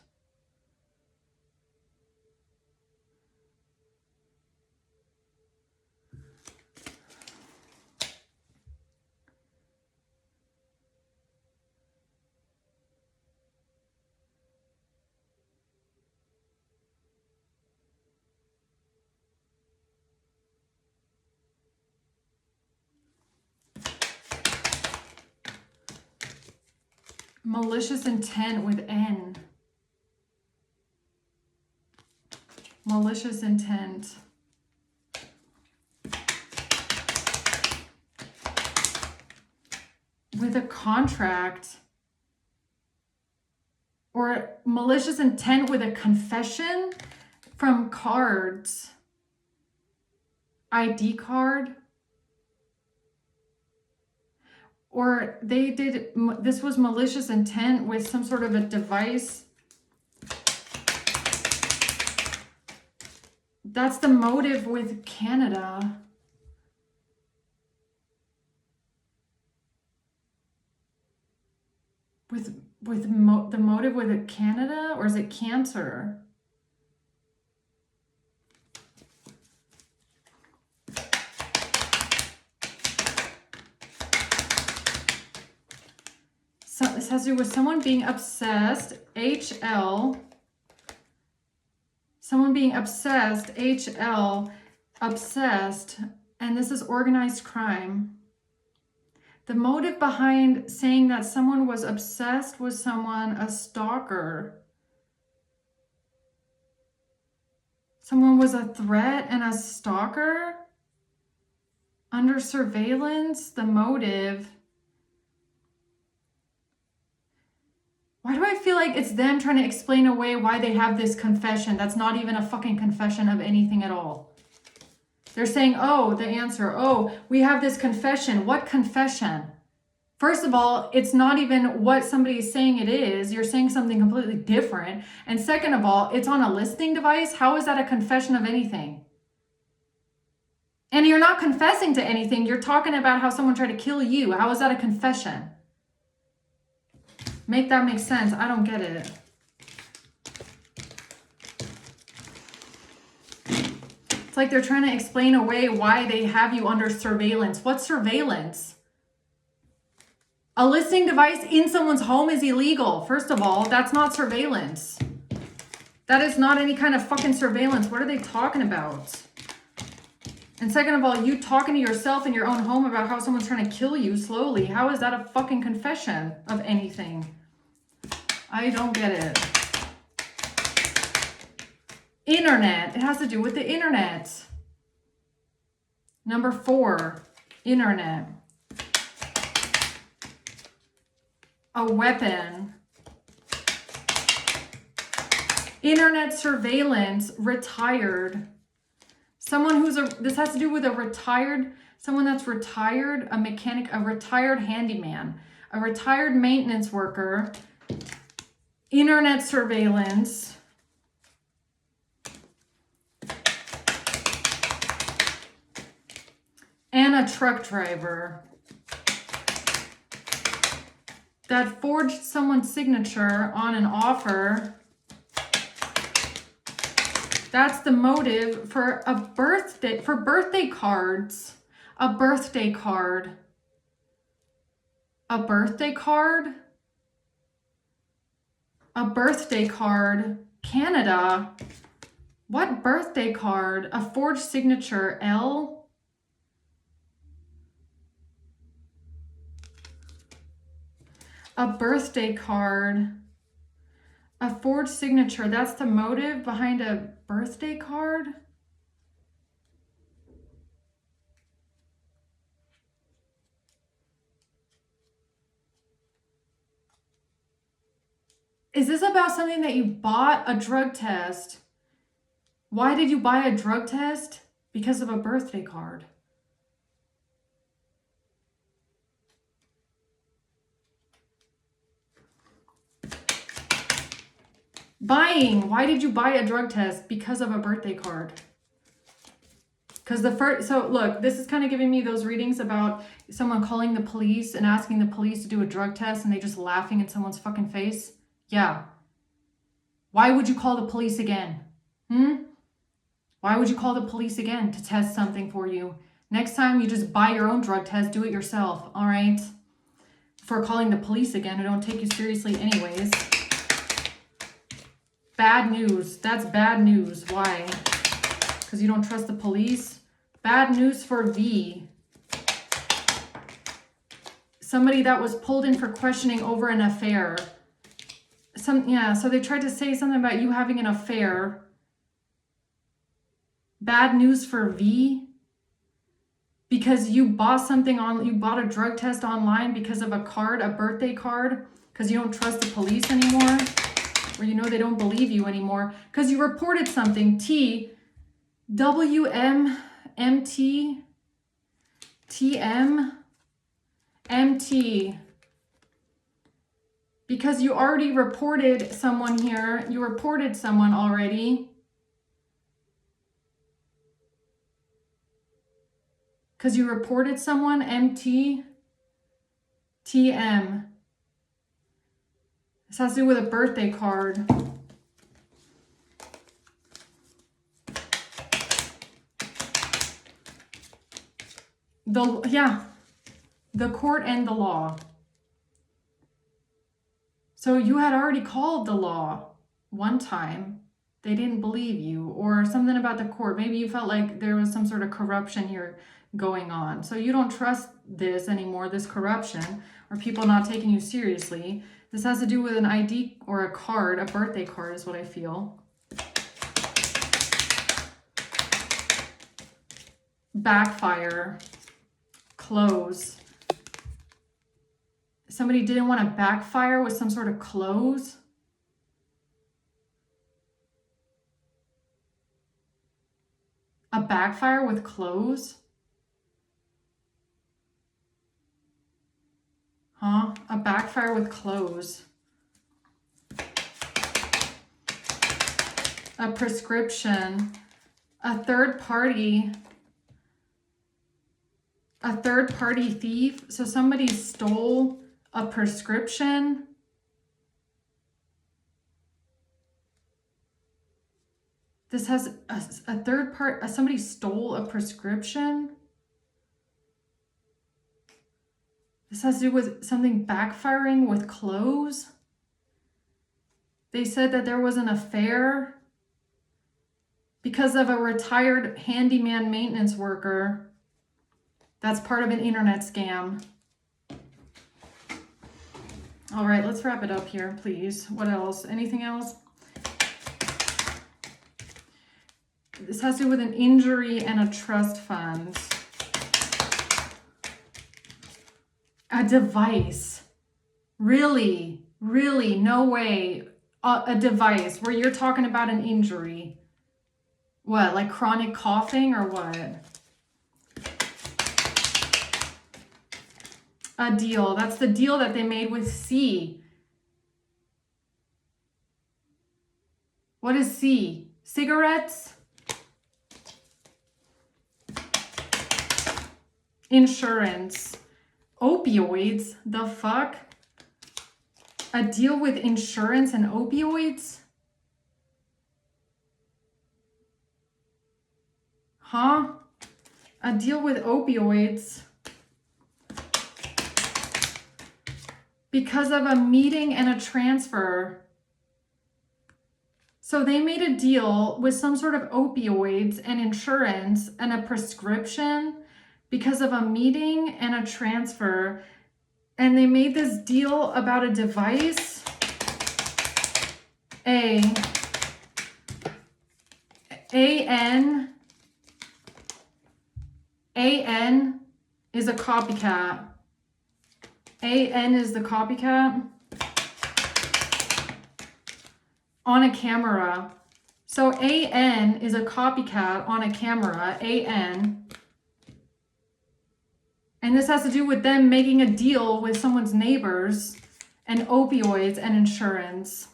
Malicious intent with N. Malicious intent. With a contract. Or malicious intent with a confession from cards. ID card. Or they did, this was malicious intent with some sort of a device. That's the motive with Canada. The motive with Canada, or is it cancer? So this has to do with someone being obsessed, HL. Someone being obsessed, HL, obsessed, and this is organized crime. The motive behind saying that someone was obsessed with someone, a stalker. Someone was a threat and a stalker. Under surveillance, the motive. Why do I feel like it's them trying to explain away why they have this confession that's not even a fucking confession of anything at all? They're saying, oh, the answer, oh, we have this confession. What confession? First of all, it's not even what somebody is saying it is. You're saying something completely different. And second of all, it's on a listening device. How is that a confession of anything? And you're not confessing to anything. You're talking about how someone tried to kill you. How is that a confession? Make that make sense. I don't get it. It's like they're trying to explain away why they have you under surveillance. What surveillance? A listening device in someone's home is illegal. First of all, that's not surveillance. That is not any kind of fucking surveillance. What are they talking about? And second of all, you talking to yourself in your own home about how someone's trying to kill you slowly. How is that a fucking confession of anything? I don't get it. Internet. It has to do with the internet. Number 4, internet. A weapon. Internet surveillance, retired. Someone who's this has to do with a retired, someone that's retired, a mechanic, a retired handyman, a retired maintenance worker, internet surveillance, and a truck driver that forged someone's signature on an offer. That's the motive for a birthday, for birthday cards. A birthday card. A birthday card. A birthday card. Canada. What birthday card? A forged signature. L. A birthday card. A forged signature. That's the motive behind a birthday card? Is this about something that you bought a drug test? Why did you buy a drug test? Because of a birthday card. Buying. Why did you buy a drug test? Because of a birthday card. Because the first, so look, this is kind of giving me those readings about someone calling the police and asking the police to do a drug test and they just laughing in someone's fucking face. Yeah. Why would you call the police again? Why would you call the police again to test something for you? Next time you just buy your own drug test, do it yourself, all right? For calling the police again, who don't take you seriously anyways. Bad news. That's bad news. Why? Because you don't trust the police? Bad news for V. Somebody that was pulled in for questioning over an affair. So they tried to say something about you having an affair. Bad news for V. Because you bought you bought a drug test online because of a card, a birthday card, because you don't trust the police anymore, or you know they don't believe you anymore, because you reported something. T, W, M, M, T, T, M, M, T. Because you already reported someone here. You reported someone already. Because you reported someone, MT, TM. This has to do with a birthday card. The court and the law. So you had already called the law one time. They didn't believe you, or something about the court. Maybe you felt like there was some sort of corruption here going on. So you don't trust this anymore, this corruption, or people not taking you seriously. This has to do with an ID or a card, a birthday card is what I feel. Backfire. Close. Somebody didn't want to backfire with some sort of close. A backfire with close? Huh? A backfire with close. A prescription. A third party thief. So somebody stole a prescription. This has a third part. Somebody stole a prescription. This has to do with something backfiring with clothes. They said that there was an affair because of a retired handyman maintenance worker. That's part of an internet scam. All right, let's wrap it up here, please. What else? Anything else? This has to do with an injury and a trust fund. A device. Really? Really? No way. A device where you're talking about an injury. What, like chronic coughing or what? A deal. That's the deal that they made with C. What is C? Cigarettes? Insurance. Opioids? The fuck? A deal with insurance and opioids? Huh? A deal with opioids because of a meeting and a transfer. So they made a deal with some sort of opioids and insurance and a prescription because of a meeting and a transfer. And they made this deal about a device. A-N is a copycat. A-N is the copycat. on a camera. So AN is a copycat on a camera, AN. And this has to do with them making a deal with someone's neighbors and opioids and insurance.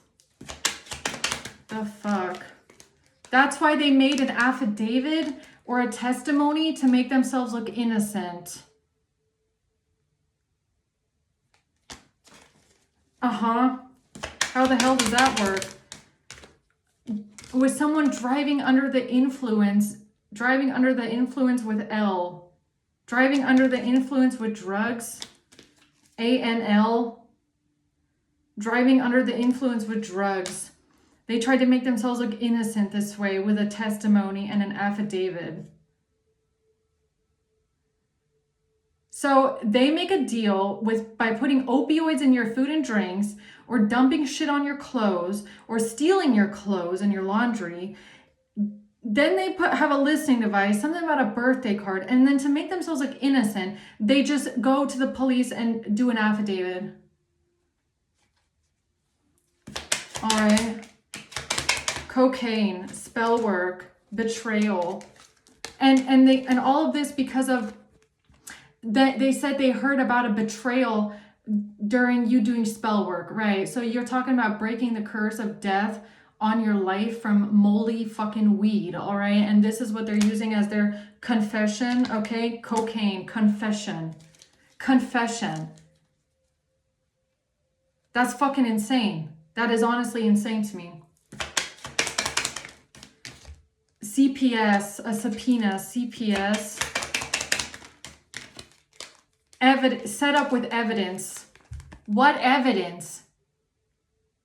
The fuck? That's why they made an affidavit or a testimony to make themselves look innocent. Uh-huh. How the hell does that work? Was someone driving under the influence with L? Driving under the influence with drugs? ANL? Driving under the influence with drugs. They tried to make themselves look innocent this way with a testimony and an affidavit. So they make a deal by putting opioids in your food and drinks, or dumping shit on your clothes, or stealing your clothes and your laundry. Then they have a listening device, something about a birthday card, and then to make themselves look innocent, they just go to the police and do an affidavit. All right. Cocaine, spell work, betrayal, and all of this because of that. They said they heard about a betrayal during you doing spell work, right? So you're talking about breaking the curse of death on your life from moldy fucking weed, all right? And this is what they're using as their confession, okay? Cocaine, confession. That's fucking insane. That is honestly insane to me. CPS, a subpoena, CPS. Set up with evidence. What evidence?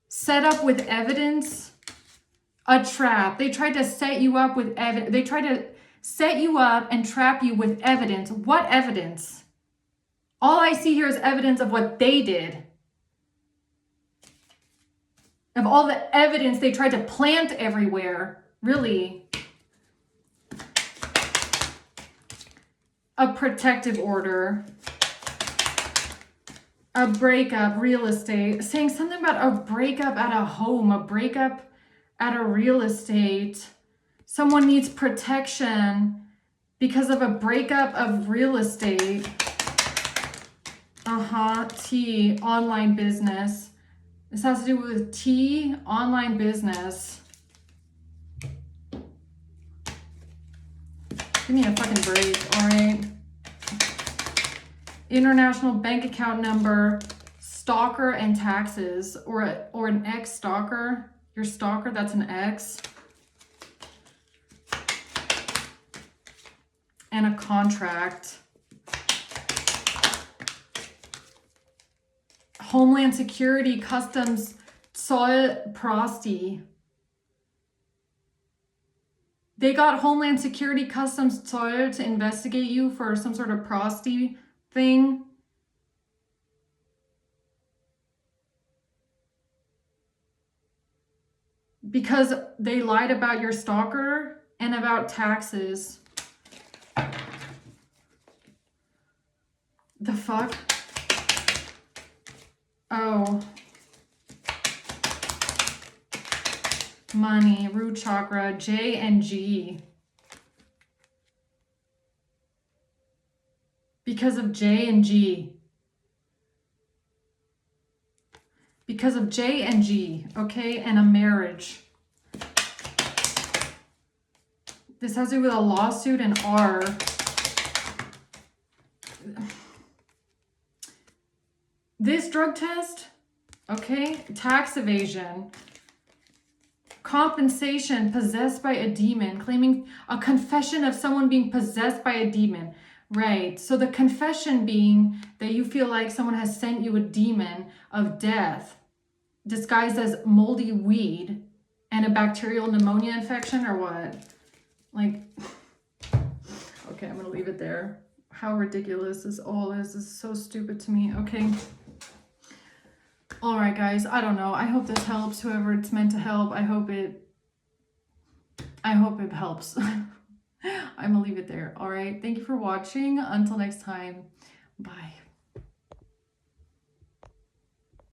Set up with evidence? A trap. They tried to set you up with evidence. They tried to set you up and trap you with evidence. What evidence? All I see here is evidence of what they did. Of all the evidence they tried to plant everywhere. Really. A protective order. A breakup, real estate. Saying something about a breakup at a home. A breakup at a real estate. Someone needs protection because of a breakup of real estate. T, online business. This has to do with T, online business. Give me a fucking break, all right? International bank account number, stalker and taxes, or an ex-stalker. Your stalker, that's an ex. And a contract. Homeland Security, Customs, soil, prosty. They got Homeland Security, Customs, soil to investigate you for some sort of prosty thing. Because they lied about your stalker and about taxes. The fuck? Oh. Money, root chakra, J and G. Because of J and G. Because of J and G, okay? And a marriage. This has to do with a lawsuit and R. This drug test, okay? Tax evasion. Compensation, possessed by a demon, claiming a confession of someone being possessed by a demon. Right, so the confession being that you feel like someone has sent you a demon of death disguised as moldy weed and a bacterial pneumonia infection, or what? Like, okay, I'm gonna leave it there. How ridiculous this all is. This is so stupid to me. Okay. All right, guys, I don't know. I hope this helps whoever it's meant to help. I hope it helps. I'm gonna leave it there. All right. Thank you for watching. Until next time. Bye.